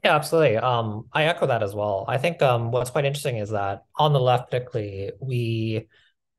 Speaker 4: Yeah, absolutely. I echo that as well. I think what's quite interesting is that on the left, particularly,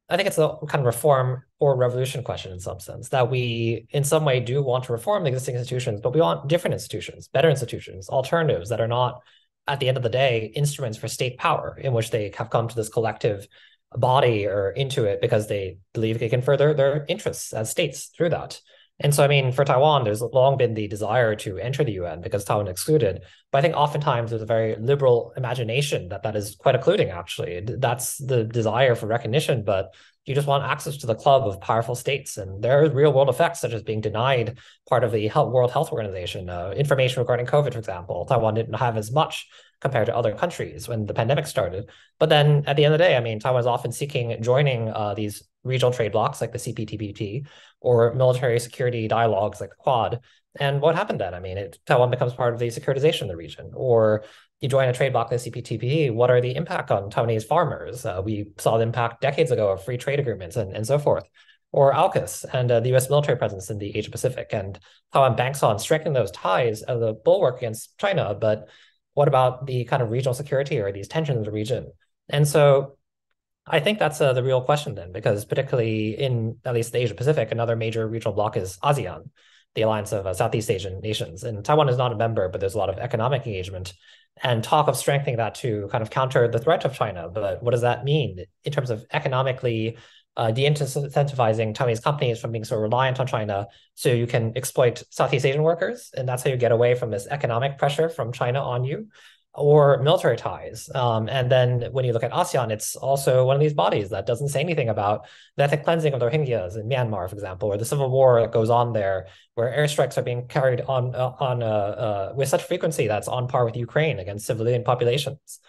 Speaker 4: I think it's a kind of reform or revolution question in some sense, that we in some way do want to reform the existing institutions, but we want different institutions, better institutions, alternatives that are not, at the end of the day, instruments for state power, in which they have come to this collective body or into it because they believe they can further their interests as states through that. And so, I mean, for Taiwan, there's long been the desire to enter the UN because Taiwan excluded. But I think oftentimes there's a very liberal imagination that is quite occluding, actually. That's the desire for recognition, but you just want access to the club of powerful states. And there are real world effects, such as being denied part of the World Health Organization, information regarding COVID, for example. Taiwan didn't have as much compared to other countries when the pandemic started. But then at the end of the day, I mean, Taiwan is often seeking joining these regional trade blocs like the CPTPP or military security dialogues like the Quad. And what happened then? I mean, Taiwan becomes part of the securitization of the region. Or you join a trade bloc like the CPTPP, what are the impact on Taiwanese farmers? We saw the impact decades ago of free trade agreements and so forth. Or AUKUS and the US military presence in the Asia Pacific. And Taiwan banks on strengthening those ties as a bulwark against China. But what about the kind of regional security or these tensions in the region? And so I think that's the real question then, because particularly in at least the Asia Pacific, another major regional bloc is ASEAN, the alliance of Southeast Asian nations. And Taiwan is not a member, but there's a lot of economic engagement and talk of strengthening that to kind of counter the threat of China. But what does that mean in terms of economically de-incentivizing Taiwanese companies from being so reliant on China so you can exploit Southeast Asian workers? And that's how you get away from this economic pressure from China on you, or military ties. And then when you look at ASEAN, it's also one of these bodies that doesn't say anything about the ethnic cleansing of the Rohingyas in Myanmar, for example, or the civil war that goes on there, where airstrikes are being carried on with such frequency that's on par with Ukraine against civilian populations.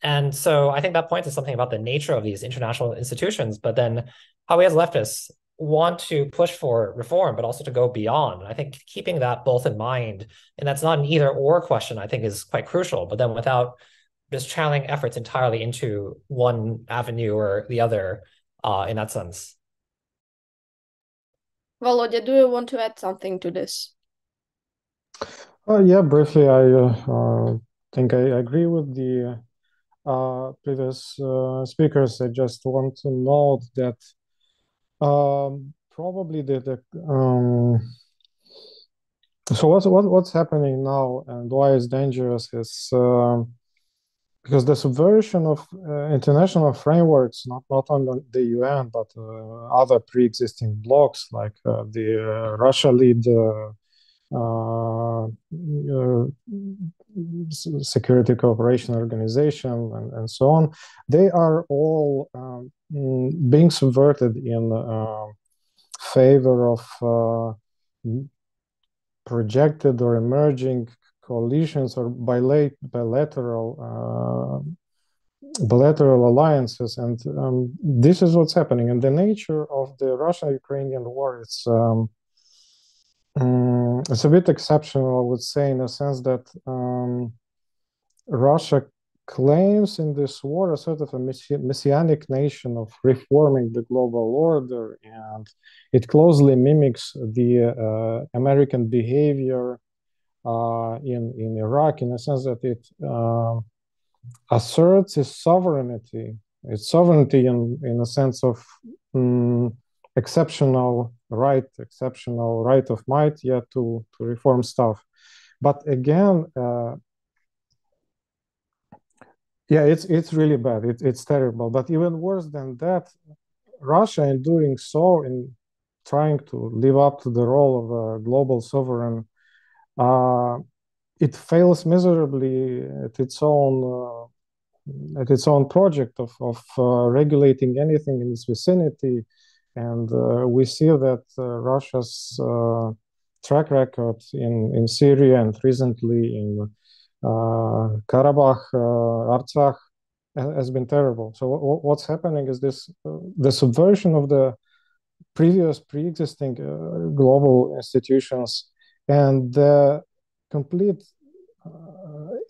Speaker 4: And so I think that points to something about the nature of these international institutions, but then how we as leftists want to push for reform, but also to go beyond. And I think keeping that both in mind, and that's not an either or question, I think is quite crucial, but then without just channeling efforts entirely into one avenue or the other in that sense.
Speaker 3: Volodya, do you want to add something to this?
Speaker 6: Yeah, briefly, I think I agree with the previous speakers. I just want to note that probably so what's happening now and why it's dangerous is because the subversion of international frameworks, not only the UN but other pre-existing blocs like the Russia-led Security Cooperation Organization and so on, they are all being subverted in favor of projected or emerging coalitions or bilateral alliances, and this is what's happening. And the nature of the Russian-Ukrainian war, it's a bit exceptional, I would say, in a sense that Russia claims in this war a sort of a messianic nation of reforming the global order, and it closely mimics the American behavior in Iraq, in a sense that it asserts its sovereignty in a sense of exceptional right of might, yet to reform stuff. But again, yeah, it's really bad. It's terrible. But even worse than that, Russia, in doing so, in trying to live up to the role of a global sovereign, it fails miserably at its own project of regulating anything in its vicinity. And we see that Russia's track record in Syria and recently in Karabakh, Artsakh has been terrible. So what's happening is this the subversion of the previous pre-existing global institutions and the complete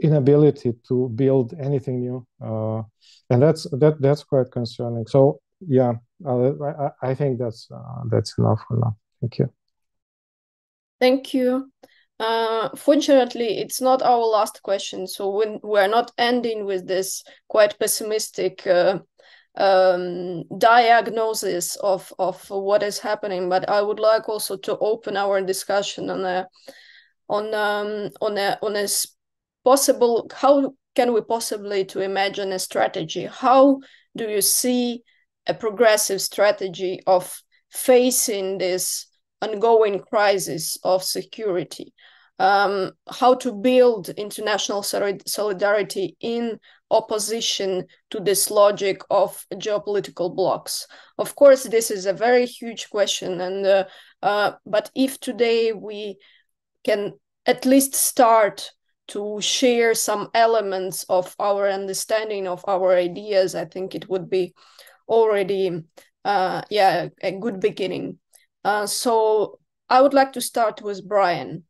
Speaker 6: inability to build anything new, and that's quite concerning. So yeah, I think that's enough for now. Thank you.
Speaker 3: Thank you. Fortunately, it's not our last question, so we're not ending with this quite pessimistic diagnosis of what is happening. But I would like also to open our discussion on a possible, how can we possibly to imagine a strategy? How do you see a progressive strategy of facing this ongoing crisis of security? How to build international solidarity in opposition to this logic of geopolitical blocks? Of course, this is a very huge question, and but if today we can at least start to share some elements of our understanding of our ideas, I think it would be already a good beginning. So I would like to start with Brian.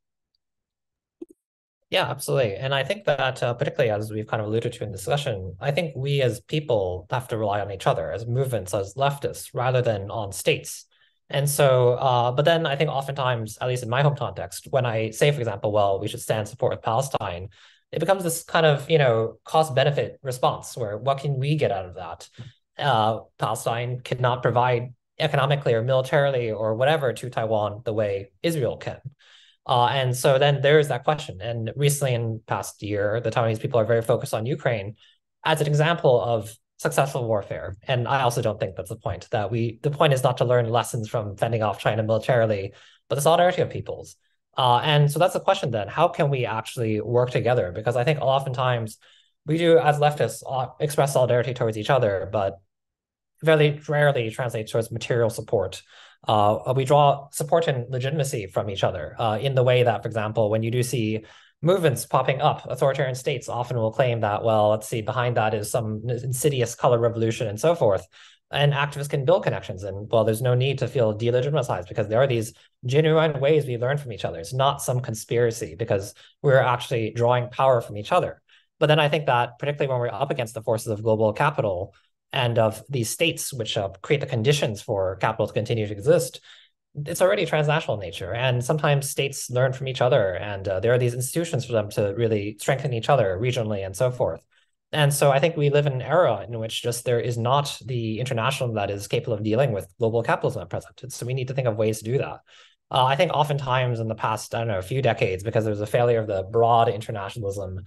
Speaker 4: Yeah, absolutely. And I think that particularly as we've kind of alluded to in discussion, I think we as people have to rely on each other as movements, as leftists, rather than on states. And so, but then I think oftentimes, at least in my home context, when I say, for example, well, we should stand support with Palestine, it becomes this kind of, cost-benefit response where what can we get out of that? Palestine cannot provide economically or militarily or whatever to Taiwan the way Israel can. And so then there's that question. And recently in the past year, the Taiwanese people are very focused on Ukraine as an example of successful warfare. And I also don't think that's the point, the point is not to learn lessons from fending off China militarily, but the solidarity of peoples. And so that's the question then, how can we actually work together? Because I think oftentimes we do, as leftists, express solidarity towards each other, but very rarely translates towards material support. We draw support and legitimacy from each other in the way that, for example, when you do see movements popping up, authoritarian states often will claim that, well, let's see, behind that is some insidious color revolution and so forth. And activists can build connections. And, well, there's no need to feel delegitimized because there are these genuine ways we learn from each other. It's not some conspiracy because we're actually drawing power from each other. But then I think that particularly when we're up against the forces of global capital, and of these states which create the conditions for capital to continue to exist, it's already transnational in nature. And sometimes states learn from each other, and there are these institutions for them to really strengthen each other regionally and so forth. And so I think we live in an era in which just there is not the international that is capable of dealing with global capitalism at present. So we need to think of ways to do that. I think oftentimes in the past, a few decades, because there was a failure of the broad internationalism,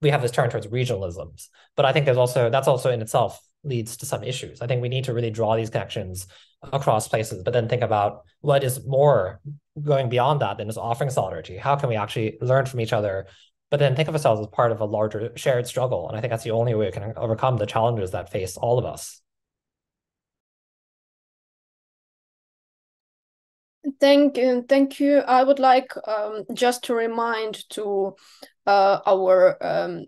Speaker 4: we have this turn towards regionalisms. But I think that's also in itself leads to some issues. I think we need to really draw these connections across places, but then think about what is more going beyond that than just offering solidarity. How can we actually learn from each other, but then think of ourselves as part of a larger shared struggle? And I think that's the only way we can overcome the challenges that face all of us.
Speaker 3: Thank you. I would like just to remind to our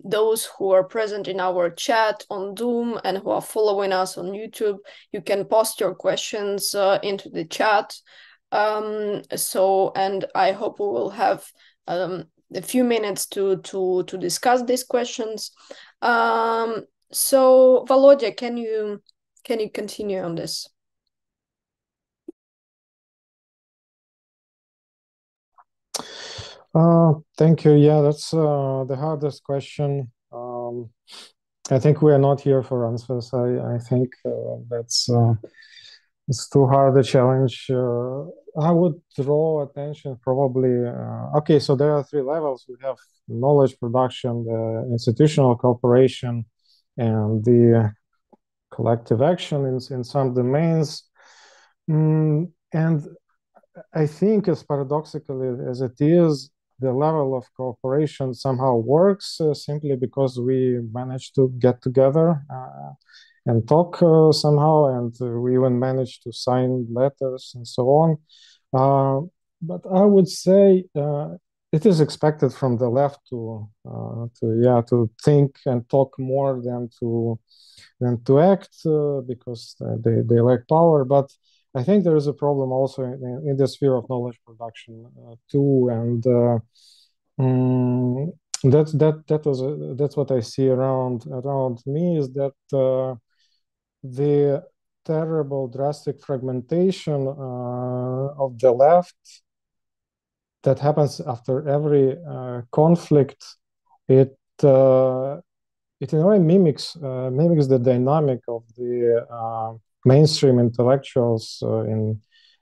Speaker 3: those who are present in our chat on Zoom and who are following us on YouTube. You can post your questions into the chat. And I hope we will have a few minutes to discuss these questions. So Volodya, can you continue on this?
Speaker 6: Thank you. Yeah, that's the hardest question. I think we are not here for answers. I think that's it's too hard a challenge. I would draw attention probably. Okay, so there are three levels. We have knowledge production, the institutional cooperation, and the collective action in some domains. And I think, as paradoxically as it is, the level of cooperation somehow works simply because we managed to get together and talk somehow, and we even managed to sign letters and so on. But I would say it is expected from the left to think and talk more than to act because they lack power. But I think there is a problem also in the sphere of knowledge production too, and that's what I see around me, is that the terrible drastic fragmentation of the left that happens after every conflict, it in a way mimics the dynamic of the mainstream intellectuals in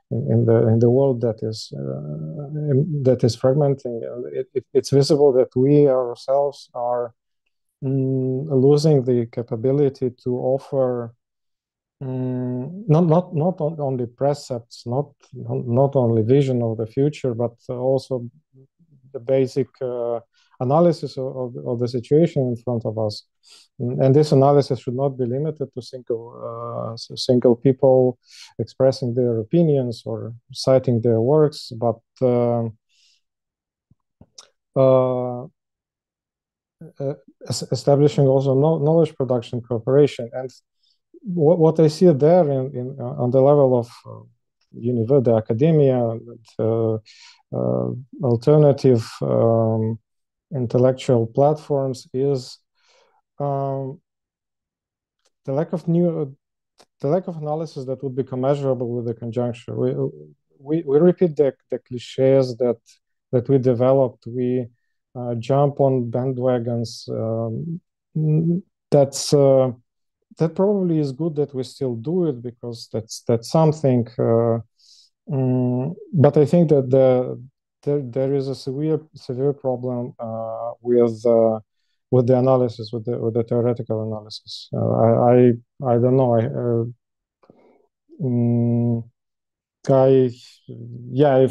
Speaker 6: the world that is fragmenting. It's visible that we ourselves are losing the capability to offer not only precepts, not only vision of the future, but also the basic analysis of the situation in front of us. And this analysis should not be limited to single people expressing their opinions or citing their works, but establishing also knowledge production cooperation. And what I see there on the level of the academia, alternative intellectual platforms, is the lack of analysis that would be commensurable with the conjuncture. We repeat the cliches that we developed. We jump on bandwagons. That probably is good that we still do it, because that's something. But I think that there is a severe problem with the analysis, with the theoretical analysis. I don't know.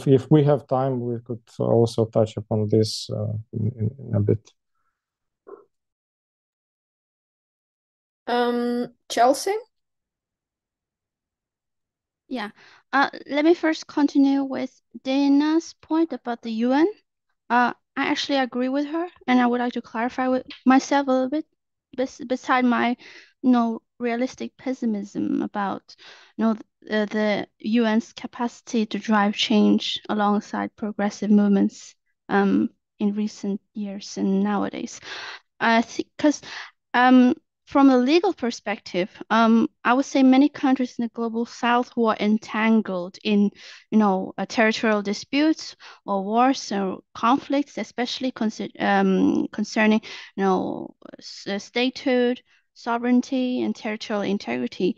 Speaker 6: If we have time, we could also touch upon this in a bit.
Speaker 3: Chelsea?
Speaker 5: Yeah. Let me first continue with Dana's point about the UN. I actually agree with her, and I would like to clarify with myself a little bit, beside my, realistic pessimism about, the UN's capacity to drive change alongside progressive movements in recent years and nowadays. I think because from a legal perspective, I would say many countries in the global south who are entangled in, territorial disputes or wars or conflicts, especially concerning, statehood, sovereignty, and territorial integrity.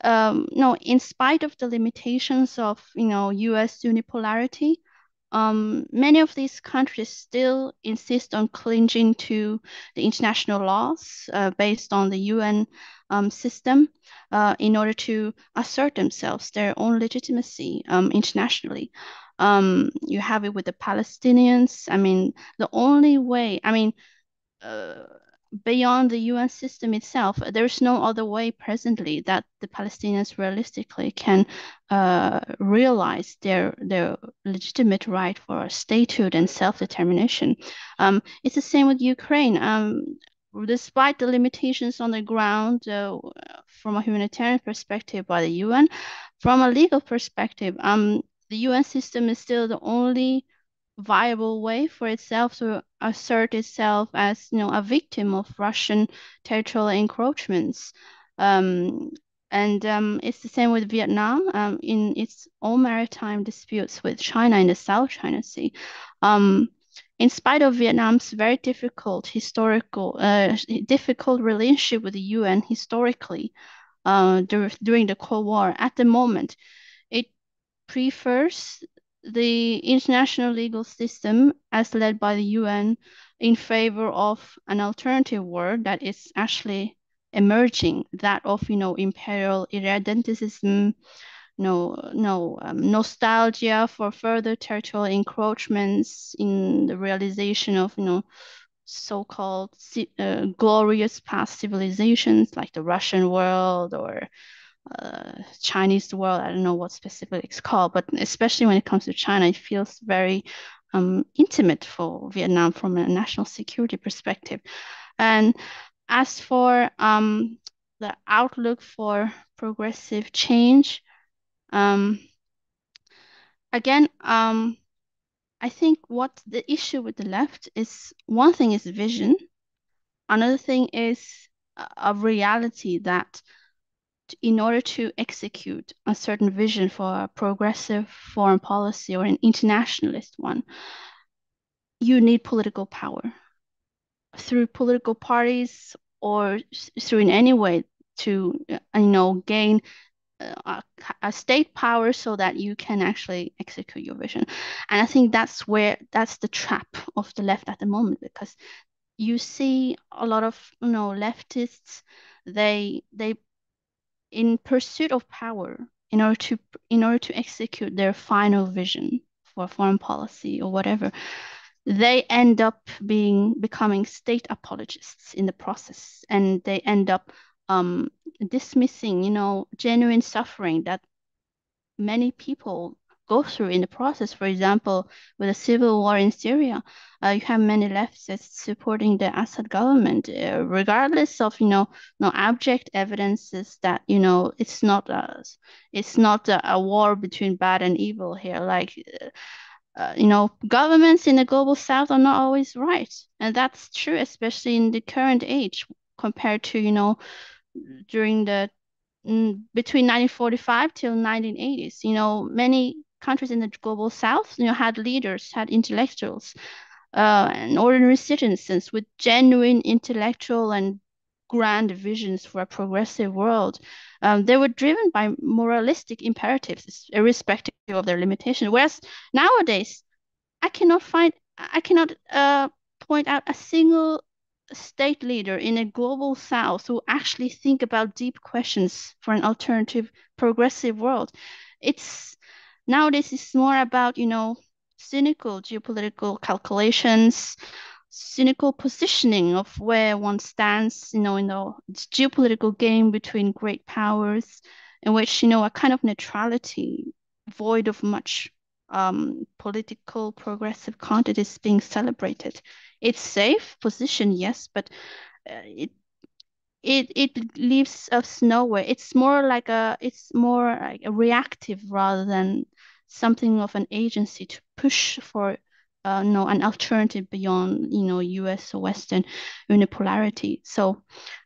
Speaker 5: No, in spite of the limitations of, U.S. unipolarity, many of these countries still insist on clinging to the international laws based on the UN system in order to assert themselves, their own legitimacy internationally. You have it with the Palestinians. I mean, the only way, beyond the UN system itself, there's no other way presently that the Palestinians realistically can realize their legitimate right for statehood and self-determination. It's the same with Ukraine. Despite the limitations on the ground from a humanitarian perspective by the UN, from a legal perspective, the UN system is still the only viable way for itself to assert itself as, a victim of Russian territorial encroachments. It's the same with Vietnam in its own maritime disputes with China in the South China Sea. In spite of Vietnam's very difficult relationship with the UN historically during the Cold War, at the moment, it prefers the international legal system as led by the UN in favor of an alternative world that is actually emerging, that of imperial irredenticism, nostalgia for further territorial encroachments in the realization of so-called glorious past civilizations like the Russian world or Chinese world. I don't know what specifically it's called, but especially when it comes to China, it feels very intimate for Vietnam from a national security perspective. And as for the outlook for progressive change, again, I think what the issue with the left is, one thing is vision, another thing is a reality that in order to execute a certain vision for a progressive foreign policy or an internationalist one, you need political power through political parties or through in any way to gain a state power so that you can actually execute your vision. And I think that's the trap of the left at the moment, because you see a lot of leftists, they in pursuit of power, in order to execute their final vision for foreign policy or whatever, they end up becoming state apologists in the process, and they end up dismissing genuine suffering that many people go through in the process. For example, with the civil war in Syria, you have many leftists supporting the Assad government, regardless of abject evidences that it's not a war between bad and evil here. Like governments in the global south are not always right, and that's true, especially in the current age compared to during the between 1945 till 1980s. Many countries in the global south had leaders, had intellectuals, and ordinary citizens with genuine intellectual and grand visions for a progressive world. They were driven by moralistic imperatives, irrespective of their limitation. Whereas nowadays, I cannot point out a single state leader in a global south who actually think about deep questions for an alternative progressive world. Nowadays it's more about cynical geopolitical calculations, cynical positioning of where one stands in the geopolitical game between great powers, in which a kind of neutrality void of much political progressive content is being celebrated. It's safe position, yes, but it leaves us nowhere. It's more like a reactive rather than something of an agency to push for an alternative beyond US or Western unipolarity. So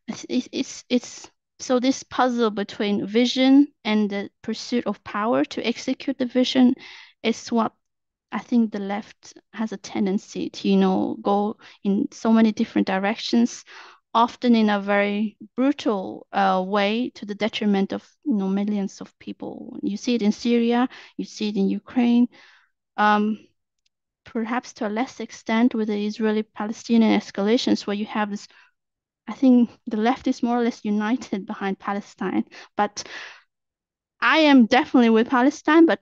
Speaker 5: it's so this puzzle between vision and the pursuit of power to execute the vision is what I think the left has a tendency to go in so many different directions, often in a very brutal way, to the detriment of millions of people. You see it in Syria, you see it in Ukraine, perhaps to a less extent with the Israeli-Palestinian escalations, where you have this. I think the left is more or less united behind Palestine, but I am definitely with Palestine. But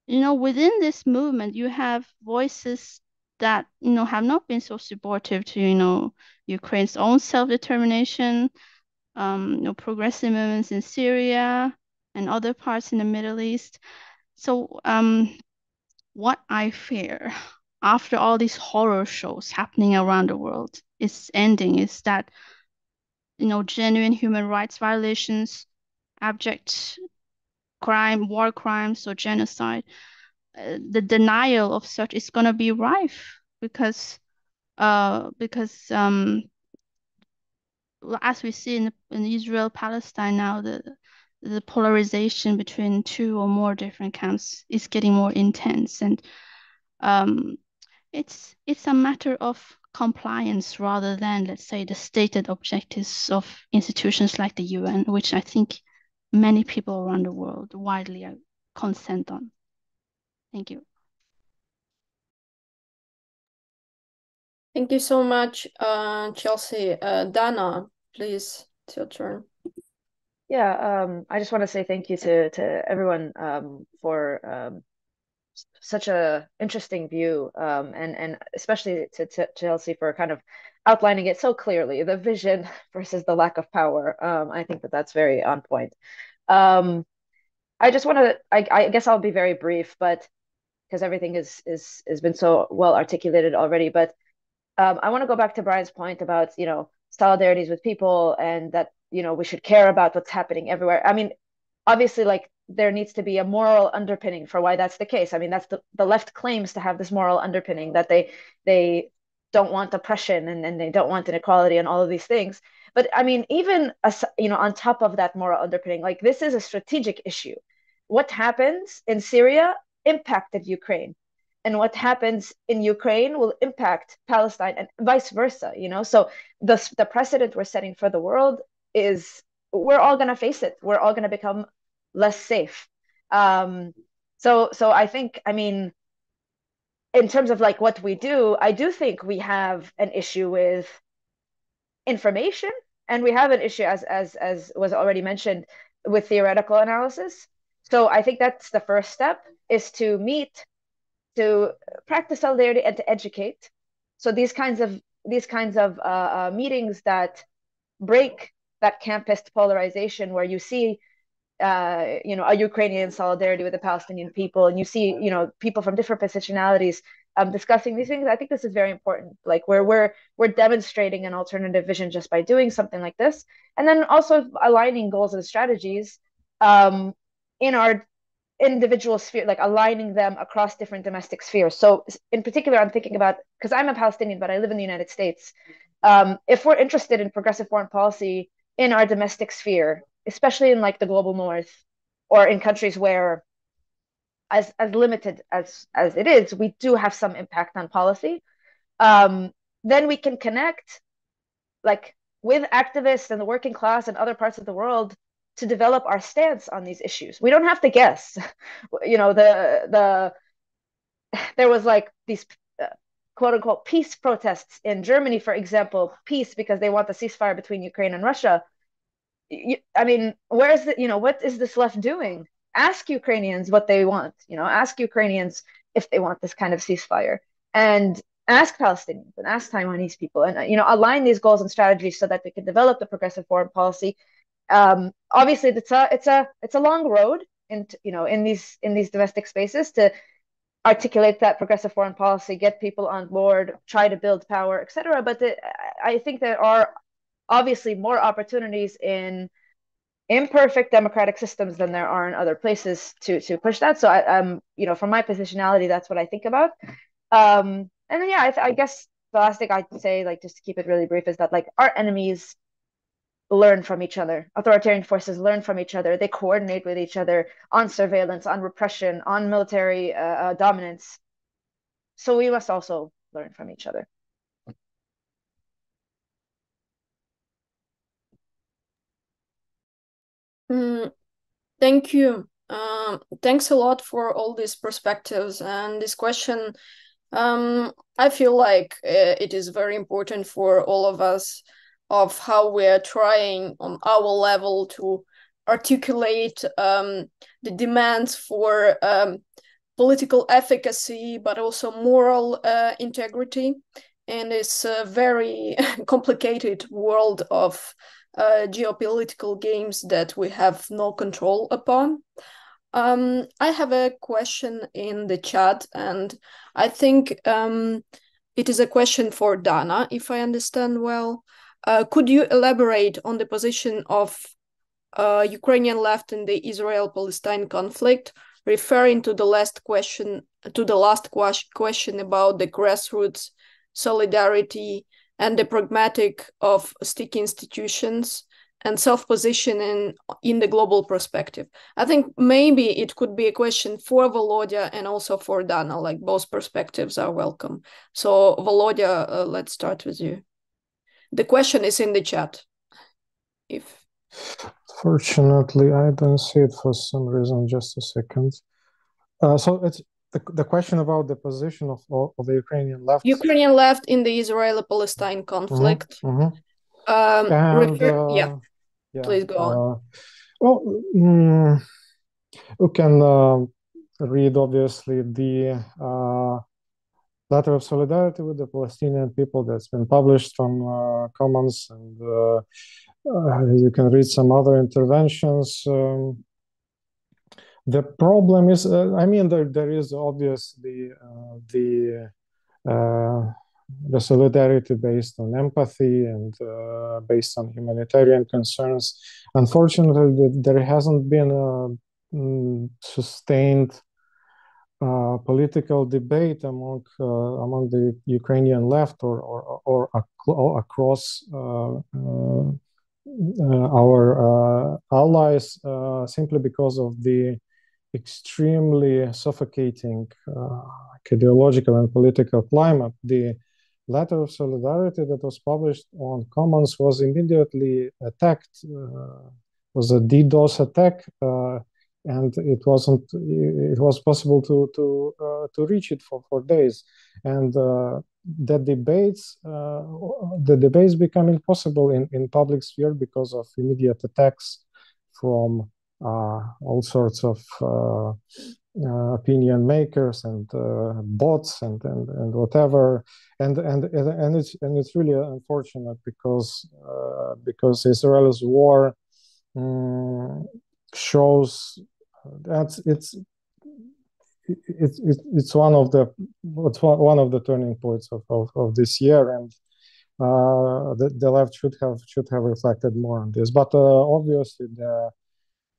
Speaker 5: within this movement, you have voices that have not been so supportive to Ukraine's own self-determination, progressive movements in Syria and other parts in the Middle East. So what I fear after all these horror shows happening around the world is that genuine human rights violations, abject crime, war crimes, or genocide, the denial of such is going to be rife because as we see in Israel, Palestine now, the polarization between two or more different camps is getting more intense, and it's a matter of compliance rather than, let's say, the stated objectives of institutions like the UN, which I think many people around the world widely consent on. Thank you.
Speaker 3: Thank you so much, Chelsea. Dana, please, it's your turn.
Speaker 1: Yeah, I just want to say thank you to everyone for such a interesting view, and especially to Chelsea for kind of outlining it so clearly, the vision versus the lack of power. I think that's very on point. I just want to, I guess I'll be very brief, but because everything has been so well articulated already, but I want to go back to Brian's point about, solidarities with people and that, we should care about what's happening everywhere. I mean, obviously, like there needs to be a moral underpinning for why that's the case. I mean, that's the left claims to have this moral underpinning that they don't want oppression and they don't want inequality and all of these things. But I mean, even on top of that moral underpinning, like this is a strategic issue. What happens in Syria impacted Ukraine, and what happens in Ukraine will impact Palestine and vice versa, So the precedent we're setting for the world is we're all going to face it. We're all going to become less safe. So I think, I mean, in terms of like what we do, I do think we have an issue with information, and we have an issue, as was already mentioned, with theoretical analysis. So I think that's the first step, is to practice solidarity and to educate. So these kinds of meetings that break that campist polarization, where you see a Ukrainian solidarity with the Palestinian people, and you see people from different positionalities discussing these things. I think this is very important. Like we're demonstrating an alternative vision just by doing something like this, and then also aligning goals and strategies in our individual sphere, like aligning them across different domestic spheres. So in particular, I'm thinking about, because I'm a Palestinian, but I live in the United States. If we're interested in progressive foreign policy in our domestic sphere, especially in like the global north, or in countries where, as limited as it is, we do have some impact on policy, then we can connect like with activists and the working class and other parts of the world to develop our stance on these issues. We don't have to guess. There was like these quote unquote peace protests in Germany, for example, peace because they want the ceasefire between Ukraine and Russia. I mean, what is this left doing? Ask Ukrainians what they want, ask Ukrainians if they want this kind of ceasefire, and ask Palestinians and ask Taiwanese people, and align these goals and strategies so that we can develop the progressive foreign policy. Obviously, it's a long road in these domestic spaces to articulate that progressive foreign policy, get people on board, try to build power, etc. But I think there are obviously more opportunities in imperfect democratic systems than there are in other places to push that. So from my positionality, that's what I think about. And then I guess the last thing I'd say, like just to keep it really brief, is that like our enemies learn from each other. Authoritarian forces learn from each other. They coordinate with each other on surveillance, on repression, on military dominance. So we must also learn from each other.
Speaker 3: Thank you. Thanks a lot for all these perspectives and this question. I feel like it is very important for all of us of how we are trying on our level to articulate the demands for political efficacy, but also moral integrity in this very complicated world of geopolitical games that we have no control upon. I have a question in the chat, and I think it is a question for Dana, if I understand well. Could you elaborate on the position of Ukrainian left in the Israel-Palestine conflict, referring to the last question about the grassroots solidarity and the pragmatic of sticky institutions and self-positioning in the global perspective? I think maybe it could be a question for Volodya and also for Dana, like both perspectives are welcome. So Volodya, let's start with you. The question is in the chat.
Speaker 6: Fortunately, I don't see it for some reason. Just a second. So it's the question about the position of the Ukrainian left.
Speaker 3: Ukrainian left in the Israeli-Palestine conflict.
Speaker 6: Yeah,
Speaker 3: please go on.
Speaker 6: You can read, obviously, the letter of solidarity with the Palestinian people that's been published on Commons, and you can read some other interventions. The problem is, I mean, there is obviously the solidarity based on empathy and based on humanitarian concerns. Unfortunately, there hasn't been a sustained political debate among the Ukrainian left or across our allies, simply because of the extremely suffocating ideological and political climate. The letter of solidarity that was published on Commons was immediately attacked, was a DDoS attack, and it was possible to reach it for days, and the debates become impossible in public sphere because of immediate attacks from all sorts of opinion makers and bots and whatever, and it's really unfortunate because Israel's war shows that it's one of the turning points of this year, and the left should have reflected more on this. But obviously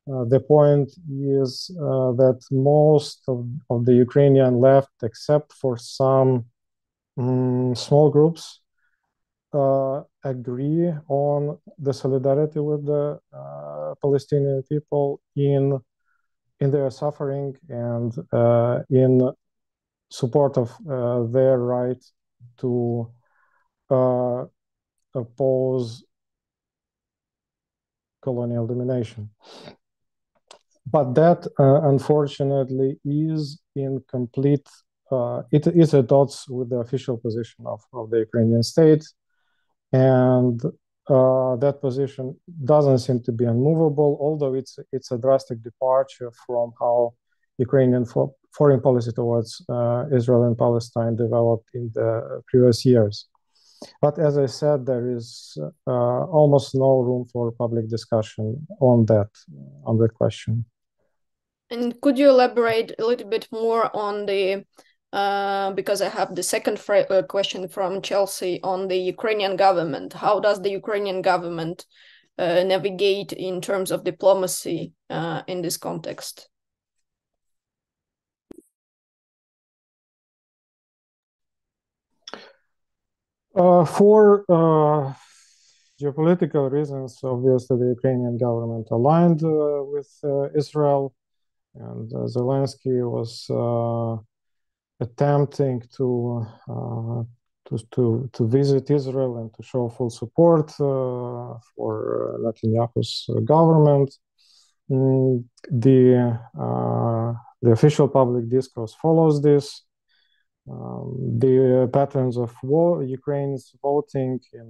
Speaker 6: the point is that most of the Ukrainian left, except for some small groups, agree on the solidarity with the Palestinian people in their suffering and in support of their right to oppose colonial domination. But that, unfortunately, is in complete, it is at odds with the official position of the Ukrainian state. And that position doesn't seem to be unmovable, although it's a drastic departure from how Ukrainian foreign policy towards Israel and Palestine developed in the previous years. But as I said, there is almost no room for public discussion on that question.
Speaker 3: And could you elaborate a little bit more on the, because I have the second question from Chelsea on the Ukrainian government. How does the Ukrainian government navigate in terms of diplomacy in this context?
Speaker 6: For geopolitical reasons, obviously the Ukrainian government aligned with Israel, and Zelensky was attempting to visit Israel and to show full support for Netanyahu's government. The official public discourse follows this. The patterns of Ukraine's voting in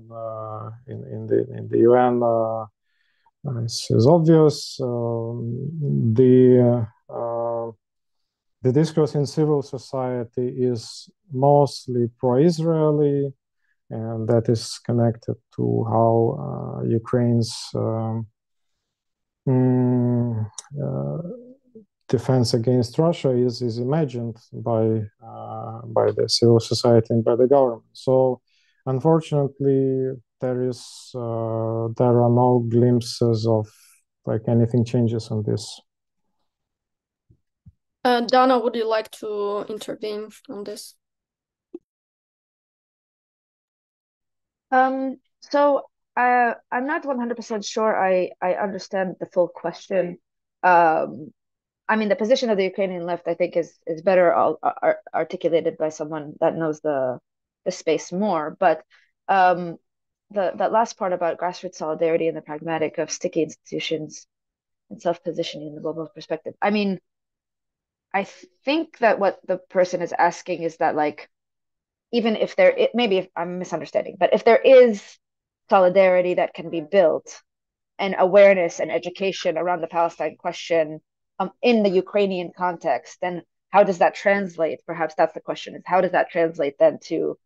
Speaker 6: the UN is obvious. The the discourse in civil society is mostly pro-Israeli, and that is connected to how Ukraine's defense against Russia is imagined by the civil society and by the government. So, unfortunately, there are no glimpses of like anything changes on this.
Speaker 3: Dana, would you like to intervene on this?
Speaker 1: So I'm not 100% sure I understand the full question. I mean, the position of the Ukrainian left, I think, is better articulated by someone that knows the space more. But that last part about grassroots solidarity and the pragmatic of sticky institutions and self-positioning in the global perspective. I mean, I think that what the person is asking is that, like, even if maybe if I'm misunderstanding, but if there is solidarity that can be built and awareness and education around the Palestine question in the Ukrainian context, then how does that translate? Perhaps that's the question: is how does that translate then to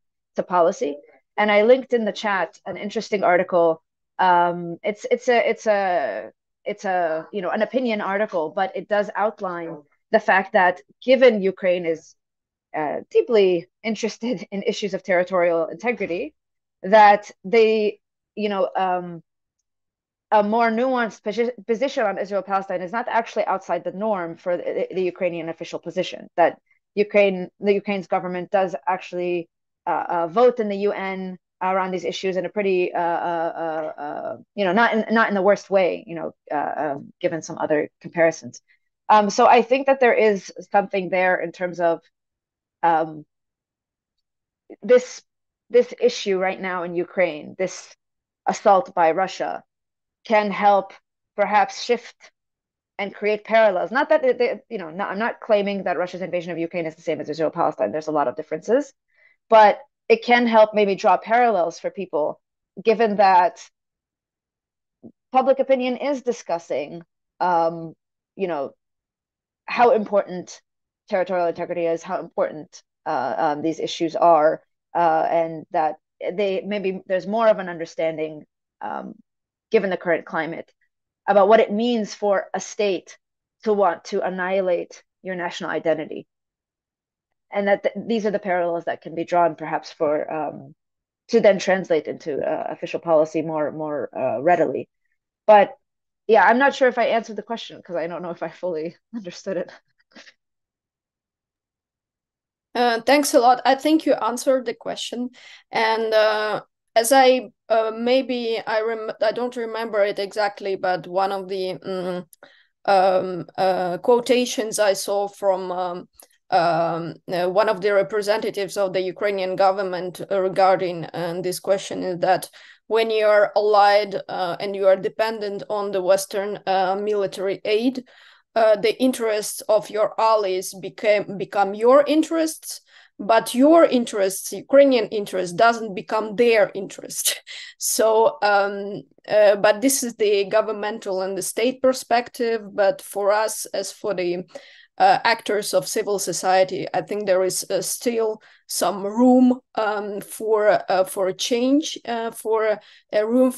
Speaker 1: policy? And I linked in the chat an interesting article. It's a an opinion article, but it does outline the fact that given Ukraine is deeply interested in issues of territorial integrity, that they, a more nuanced position on Israel-Palestine is not actually outside the norm for the Ukrainian official position. That Ukraine's government does actually vote in the UN around these issues in a pretty, not in the worst way, given some other comparisons. So I think that there is something there in terms of this issue right now in Ukraine, this assault by Russia, can help perhaps shift and create parallels. Not that I'm not claiming that Russia's invasion of Ukraine is the same as Israel-Palestine. There's a lot of differences, but it can help maybe draw parallels for people, given that public opinion is discussing, how important territorial integrity is, how important these issues are, and that maybe there's more of an understanding, given the current climate, about what it means for a state to want to annihilate your national identity, and that these are the parallels that can be drawn, perhaps for to then translate into official policy more readily. But yeah, I'm not sure if I answered the question because I don't know if I fully understood it.
Speaker 3: Thanks a lot. I think you answered the question, and as I I don't remember it exactly, but one of the quotations I saw from one of the representatives of the Ukrainian government regarding this question is that when you are allied and you are dependent on the Western military aid, the interests of your allies become your interests, but your interests, Ukrainian interests, doesn't become their interest. So, but this is the governmental and the state perspective. But for us, as for the actors of civil society, I think there is still some room for a change, for a room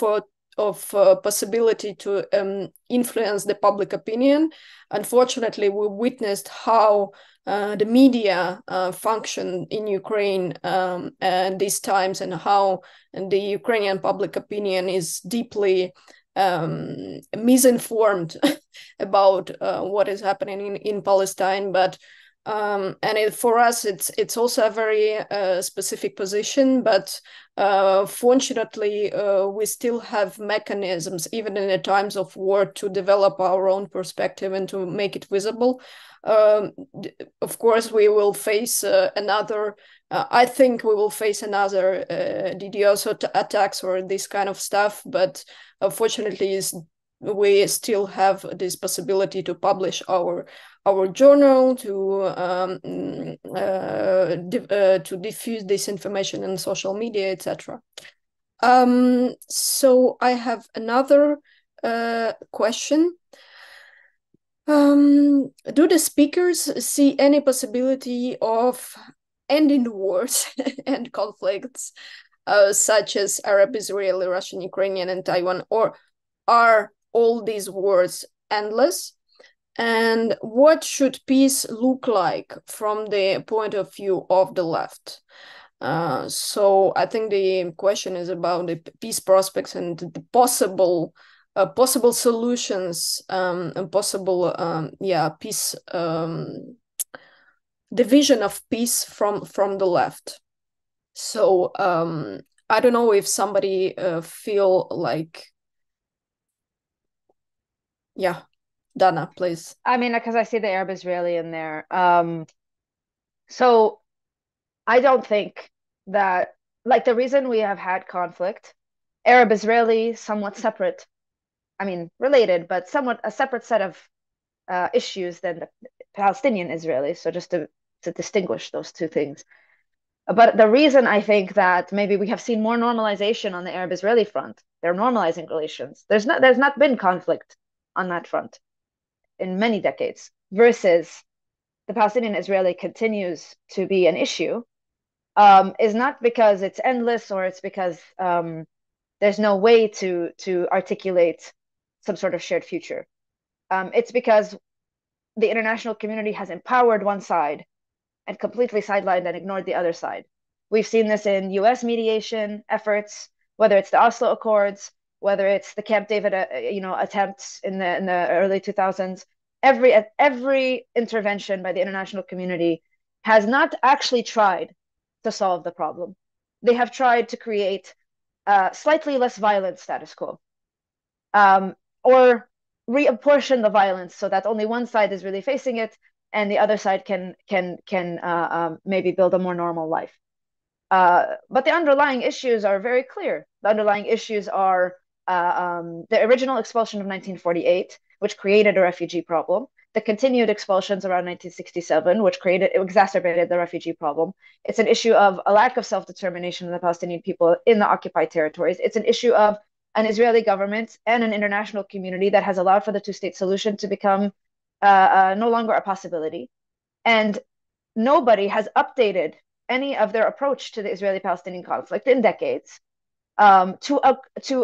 Speaker 3: of possibility to influence the public opinion. Unfortunately, we witnessed how the media function in Ukraine these times, and how the Ukrainian public opinion is deeply misinformed about what is happening in Palestine. But for us, it's also a very specific position. But fortunately, we still have mechanisms, even in the times of war, to develop our own perspective and to make it visible. Of course, we will face another. I think we will face another DDoS attacks or this kind of stuff. But fortunately, we still have this possibility to publish our journal, to diffuse this information in social media, etc. So I have another question. Do the speakers see any possibility of ending wars and conflicts, such as Arab, Israeli, Russian, Ukrainian, and Taiwan, or are all these wars endless? And what should peace look like from the point of view of the left? So I think the question is about the peace prospects and the possible solutions and possible peace division of peace from the left. So I don't know if somebody feel like, yeah, Dana, please.
Speaker 1: I mean, because I see the Arab Israeli in there. So I don't think that, like, the reason we have had conflict, Arab Israeli, somewhat separate, I mean, related, but somewhat a separate set of issues than the Palestinian Israeli. So just to distinguish those two things. But the reason I think that maybe we have seen more normalization on the Arab Israeli front, they're normalizing relations. There's not been conflict on that front in many decades, versus the Palestinian Israeli continues to be an issue, is not because it's endless or it's because there's no way to articulate some sort of shared future. It's because the international community has empowered one side and completely sidelined and ignored the other side. We've seen this in US mediation efforts, whether it's the Oslo Accords, whether it's the Camp David attempts in the early 2000s. Every intervention by the international community has not actually tried to solve the problem. They have tried to create a slightly less violent status quo, or reapportion the violence so that only one side is really facing it and the other side can maybe build a more normal life. But the underlying issues are very clear. The underlying issues are the original expulsion of 1948, which created a refugee problem, the continued expulsions around 1967, which exacerbated the refugee problem. It's an issue of a lack of self-determination of the Palestinian people in the occupied territories. It's an issue of an Israeli government and an international community that has allowed for the two-state solution to become no longer a possibility. And nobody has updated any of their approach to the Israeli-Palestinian conflict in decades, to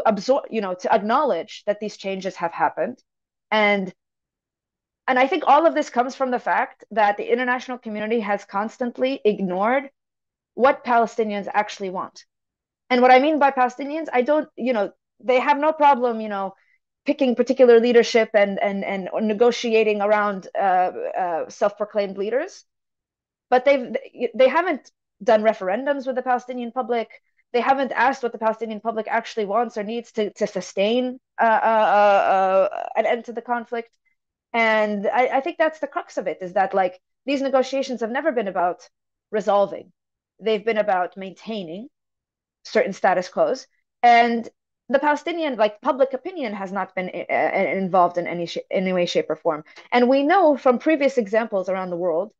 Speaker 1: absorb, to acknowledge that these changes have happened. And I think all of this comes from the fact that the international community has constantly ignored what Palestinians actually want. And what I mean by Palestinians, I don't, they have no problem, picking particular leadership and negotiating around self-proclaimed leaders. But they haven't done referendums with the Palestinian public. They haven't asked what the Palestinian public actually wants or needs to sustain an end to the conflict. And I think that's the crux of it, is that, like, these negotiations have never been about resolving. They've been about maintaining certain status quos. And the Palestinian, public opinion has not been involved in any way, shape, or form. And we know from previous examples around the world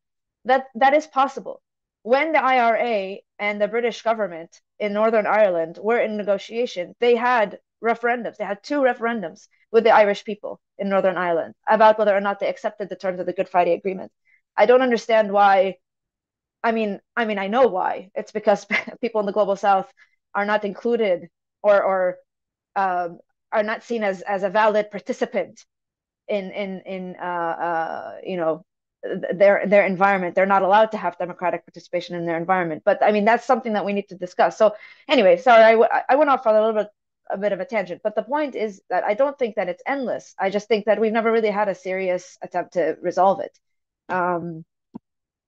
Speaker 1: that is possible. When the IRA and the British government in Northern Ireland were in negotiation, they had referendums. They had 2 referendums with the Irish people in Northern Ireland about whether or not they accepted the terms of the Good Friday Agreement. I don't understand why. I mean, I know why. It's because people in the global South are not included or are not seen as a valid participant in their environment. They're not allowed to have democratic participation in their environment. But I mean, that's something that we need to discuss. So anyway, sorry, I went off on a bit of a tangent. But the point is that I don't think that it's endless. I just think that we've never really had a serious attempt to resolve it. And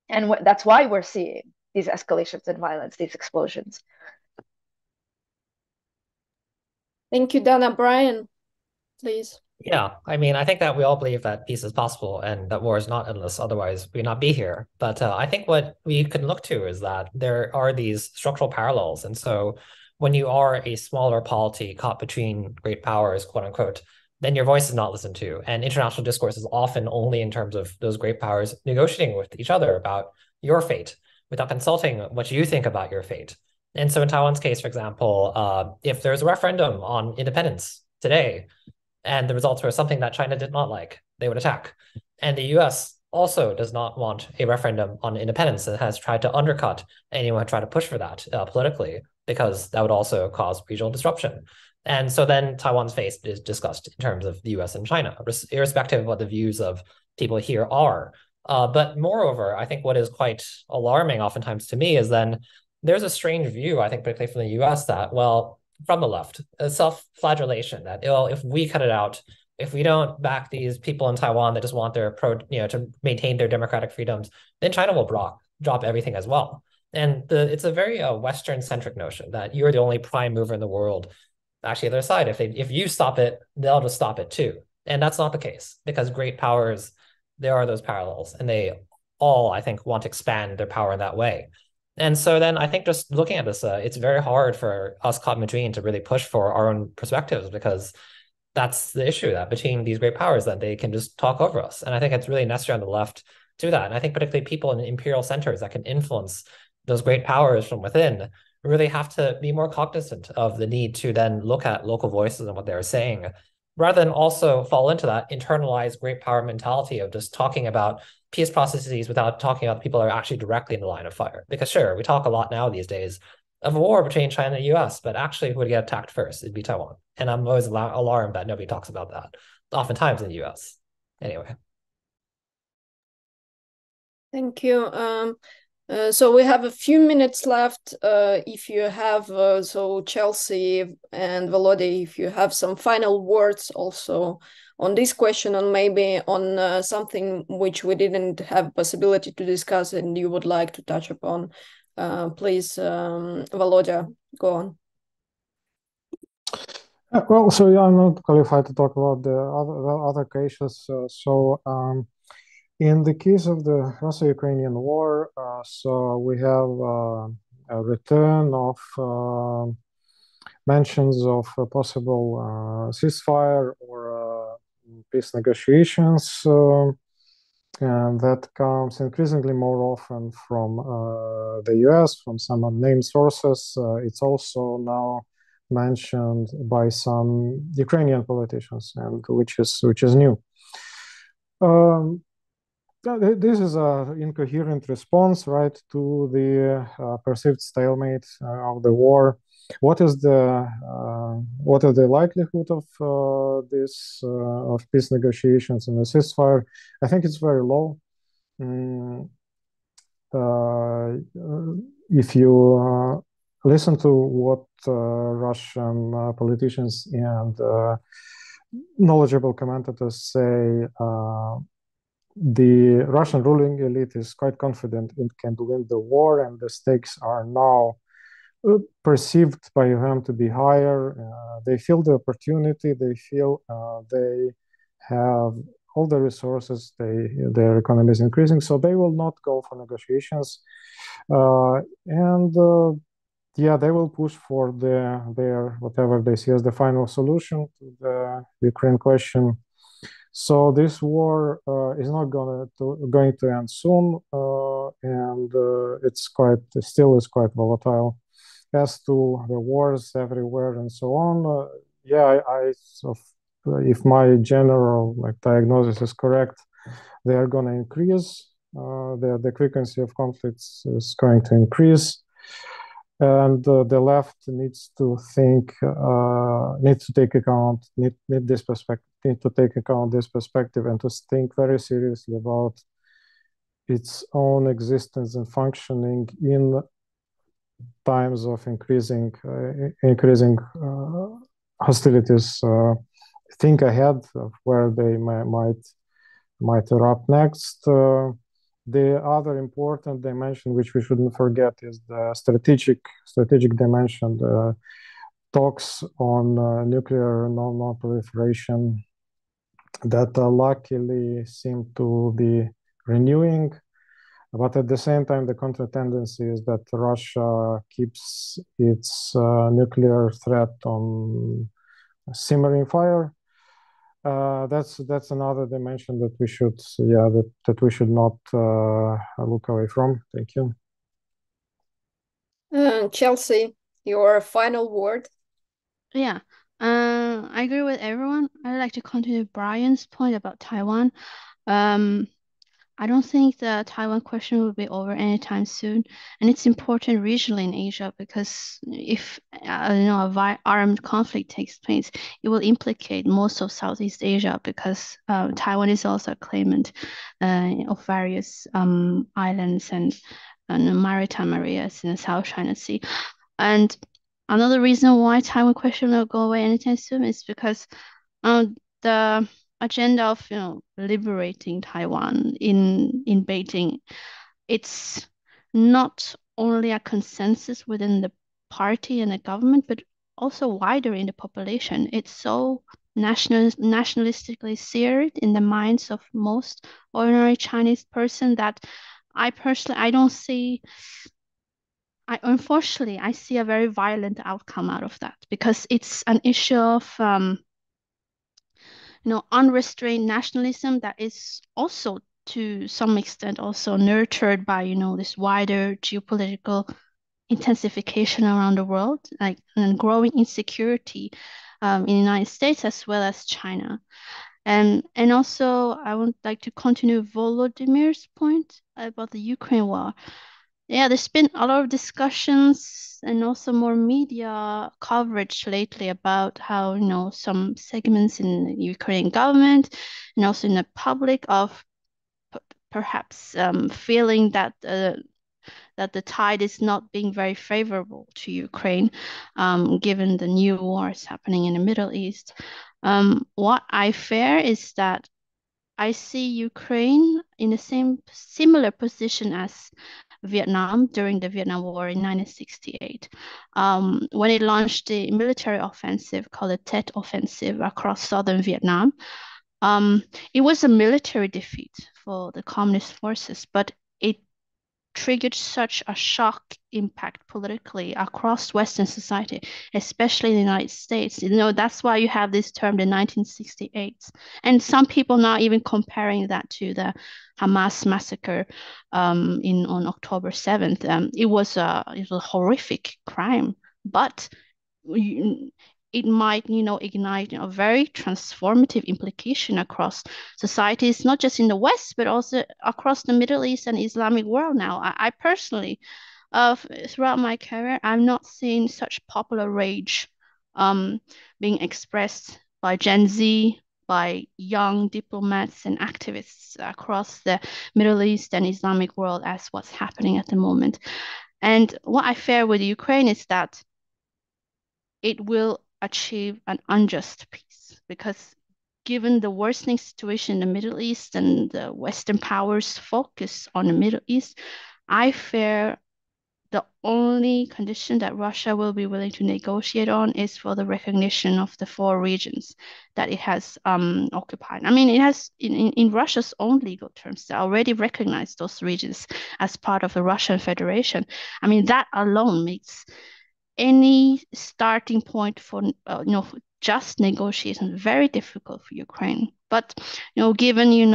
Speaker 1: that's why we're seeing these escalations in violence, these explosions.
Speaker 3: Thank you, Dana. Brian, please.
Speaker 4: Yeah, I mean, I think that we all believe that peace is possible and that war is not endless. Otherwise, we'd not be here. But I think what we can look to is that there are these structural parallels. And so when you are a smaller polity caught between great powers, quote unquote, then your voice is not listened to. And international discourse is often only in terms of those great powers negotiating with each other about your fate without consulting what you think about your fate. And so in Taiwan's case, for example, if there's a referendum on independence today, and the results were something that China did not like, they would attack. And the US also does not want a referendum on independence and has tried to undercut anyone who tried to push for that politically, because that would also cause regional disruption. And so then Taiwan's fate is discussed in terms of the US and China, irrespective of what the views of people here are. But moreover, I think what is quite alarming oftentimes to me is then there's a strange view, I think, particularly from the US, that, well, from the left, a self-flagellation that, well, if we cut it out, if we don't back these people in Taiwan that just want their to maintain their democratic freedoms, then China will drop everything as well. And it's a very Western-centric notion that you're the only prime mover in the world. Actually, the other side, if you stop it, they'll just stop it too. And that's not the case, because great powers, there are those parallels, and they all, I think, want to expand their power in that way. And so then I think just looking at this, it's very hard for us caught in between to really push for our own perspectives, because that's the issue, that between these great powers that they can just talk over us. And I think it's really necessary on the left to do that. And I think particularly people in imperial centers that can influence those great powers from within really have to be more cognizant of the need to then look at local voices and what they're saying, rather than also fall into that internalized great power mentality of just talking about peace processes without talking about the people that are actually directly in the line of fire. Because sure, we talk a lot now these days of a war between China and the US, but actually who would get attacked first? It'd be Taiwan. And I'm always alarmed that nobody talks about that, oftentimes in the US. Anyway.
Speaker 3: Thank you. So we have a few minutes left. If you have, so Chelsea and Volodya, if you have some final words also on this question, and maybe on something which we didn't have possibility to discuss and you would like to touch upon, please, Volodya, go on.
Speaker 6: Well, so I'm not qualified to talk about the other cases. In the case of the Russo-Ukrainian war, so we have a return of mentions of a possible ceasefire or peace negotiations, and that comes increasingly more often from the US, from some unnamed sources. It's also now mentioned by some Ukrainian politicians, and which is new. This is an incoherent response, right, to the perceived stalemate of the war. What is the likelihood of this of peace negotiations and a ceasefire? I think it's very low. If you listen to what Russian politicians and knowledgeable commentators say, the Russian ruling elite is quite confident it can win the war, and the stakes are now perceived by them to be higher. They feel the opportunity. They feel they have all the resources. Their economy is increasing, so they will not go for negotiations. Yeah, they will push for their whatever they see as the final solution to the Ukraine question. So this war is not going to end soon, and it's still quite volatile. As to the wars everywhere and so on, yeah, if my general diagnosis is correct, they are going to increase. The frequency of conflicts is going to increase, and the left needs to think, needs to take account this perspective, and to think very seriously about its own existence and functioning in times of increasing hostilities. Think ahead of where they might erupt next. The other important dimension, which we shouldn't forget, is the strategic dimension. The talks on nuclear non-proliferation that luckily seem to be renewing. But at the same time, the counter tendency is that Russia keeps its nuclear threat on simmering fire. That's another dimension that we should, that we should not look away from. Thank you.
Speaker 3: Chelsea, your final word.
Speaker 5: Yeah. I agree with everyone. I'd like to continue Brian's point about Taiwan. I don't think the Taiwan question will be over anytime soon, and it's important regionally in Asia because if a armed conflict takes place, it will implicate most of Southeast Asia because Taiwan is also a claimant of various islands and maritime areas in the South China Sea. And another reason why Taiwan question will go away anytime soon is because the agenda of liberating Taiwan in Beijing, it's not only a consensus within the party and the government, but also wider in the population. It's so nationalistically seared in the minds of most ordinary Chinese person that I personally unfortunately I see a very violent outcome out of that because it's an issue of unrestrained nationalism that is also to some extent also nurtured by this wider geopolitical intensification around the world, like and growing insecurity in the United States as well as China. And also I would like to continue Volodymyr's point about the Ukraine war. Yeah, there's been a lot of discussions and also more media coverage lately about how, some segments in the Ukrainian government and also in the public of perhaps feeling that the tide is not being very favorable to Ukraine, given the new wars happening in the Middle East. What I fear is that I see Ukraine in the similar position as Vietnam during the Vietnam War in 1968, when it launched the military offensive called the Tet Offensive across southern Vietnam. It was a military defeat for the communist forces, but it triggered such a shock impact politically across Western society, especially in the United States. That's why you have this term, the 1968s. And some people now even comparing that to the Hamas massacre on October 7th. It was a horrific crime, but it might, ignite a very transformative implication across societies, not just in the West, but also across the Middle East and Islamic world now. I personally, throughout my career, I've not seen such popular rage being expressed by Gen Z, by young diplomats and activists across the Middle East and Islamic world as what's happening at the moment. And what I fear with Ukraine is that it will achieve an unjust peace because given the worsening situation in the Middle East and the Western powers' focus on the Middle East, I fear the only condition that Russia will be willing to negotiate on is for the recognition of the 4 regions that it has occupied. I mean, it has, in Russia's own legal terms, they already recognized those regions as part of the Russian Federation. I mean, that alone makes any starting point for just negotiation very difficult for Ukraine. But given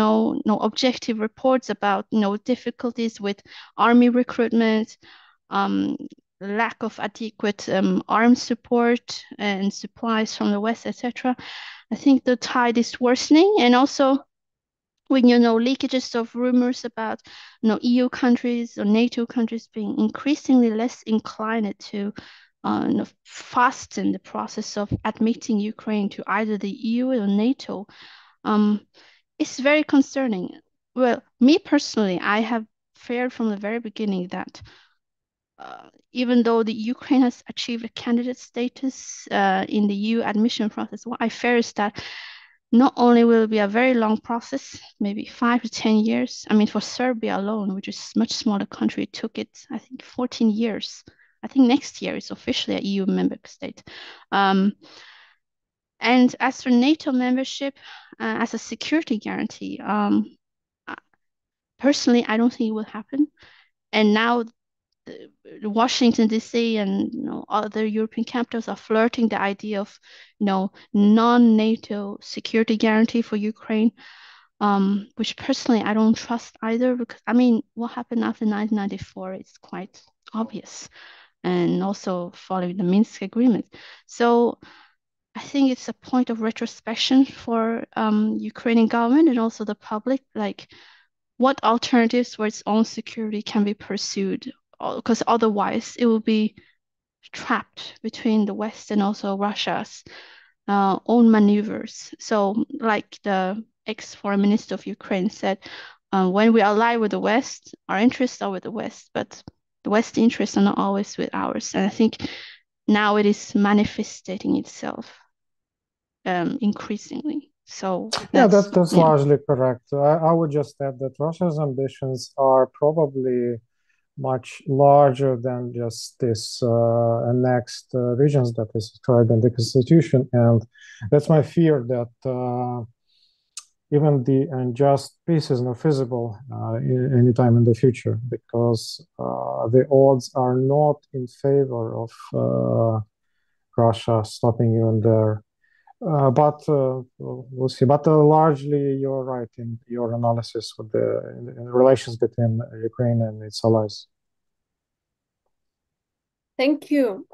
Speaker 5: objective reports about difficulties with army recruitment, lack of adequate arms support and supplies from the West, etc., I think the tide is worsening. And also when leakages of rumors about EU countries or NATO countries being increasingly less inclined to fasten the process of admitting Ukraine to either the EU or NATO, it's very concerning. Well, me personally, I have feared from the very beginning that even though the Ukraine has achieved a candidate status in the EU admission process, what I fear is that not only will it be a very long process, maybe 5 to 10 years. I mean, for Serbia alone, which is a much smaller country, it took it, I think, 14 years. I think next year it's officially an EU member state. And as for NATO membership, as a security guarantee, personally, I don't think it will happen. And now Washington, D.C. and other European capitals are flirting the idea of non-NATO security guarantee for Ukraine, which personally I don't trust either because I mean what happened after 1994 is quite obvious, and also following the Minsk agreement. So I think it's a point of retrospection for Ukrainian government and also the public, like what alternatives for its own security can be pursued, because otherwise it will be trapped between the West and also Russia's own maneuvers. So like the ex-foreign minister of Ukraine said, when we ally with the West, our interests are with the West, but the West interests are not always with ours. And I think now it is manifesting itself increasingly. So
Speaker 6: that's largely correct. I would just add that Russia's ambitions are probably much larger than just this annexed regions that is described in the constitution, and that's my fear that even the unjust peace is not feasible anytime in the future, because the odds are not in favor of Russia stopping even there. But we'll see. But largely, you're right in your analysis with in relations between Ukraine and its allies.
Speaker 3: Thank you.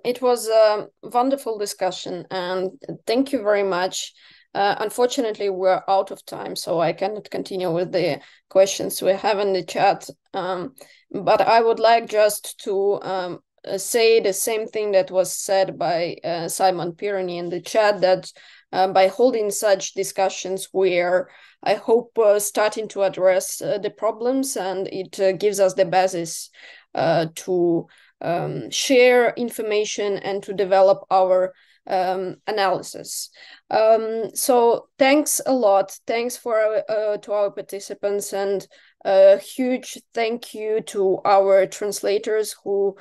Speaker 3: It was a wonderful discussion, and thank you very much. Unfortunately, we're out of time, so I cannot continue with the questions we have in the chat. But I would like just to say the same thing that was said by Simon Pirani in the chat, that by holding such discussions, we're, I hope, starting to address the problems, and it gives us the basis to share information and to develop our analysis. So thanks a lot. Thanks to our participants, and a huge thank you to our translators who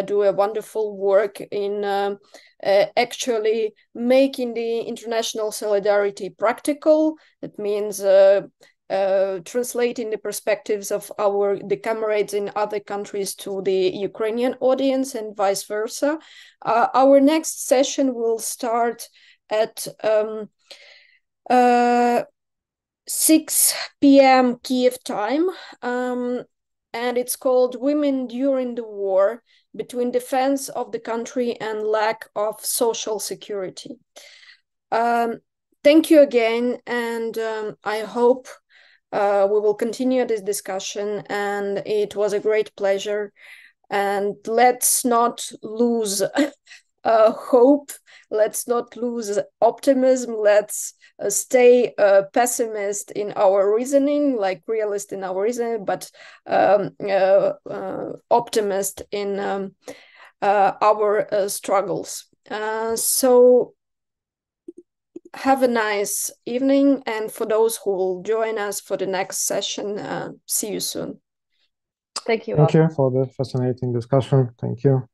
Speaker 3: do a wonderful work in actually making the international solidarity practical. That means translating the perspectives of the comrades in other countries to the Ukrainian audience and vice versa. Our next session will start at 6 p.m. Kiev time, and it's called Women During the War, Between Defense of the Country and Lack of Social Security. Thank you again, and I hope we will continue this discussion, and it was a great pleasure. And let's not lose hope. Let's not lose optimism. Let's stay pessimist in our reasoning, like realist in our reasoning, but optimist in our struggles. So have a nice evening, and for those who will join us for the next session, see you soon.
Speaker 1: Thank you.
Speaker 6: Thank you for the fascinating discussion. Thank you.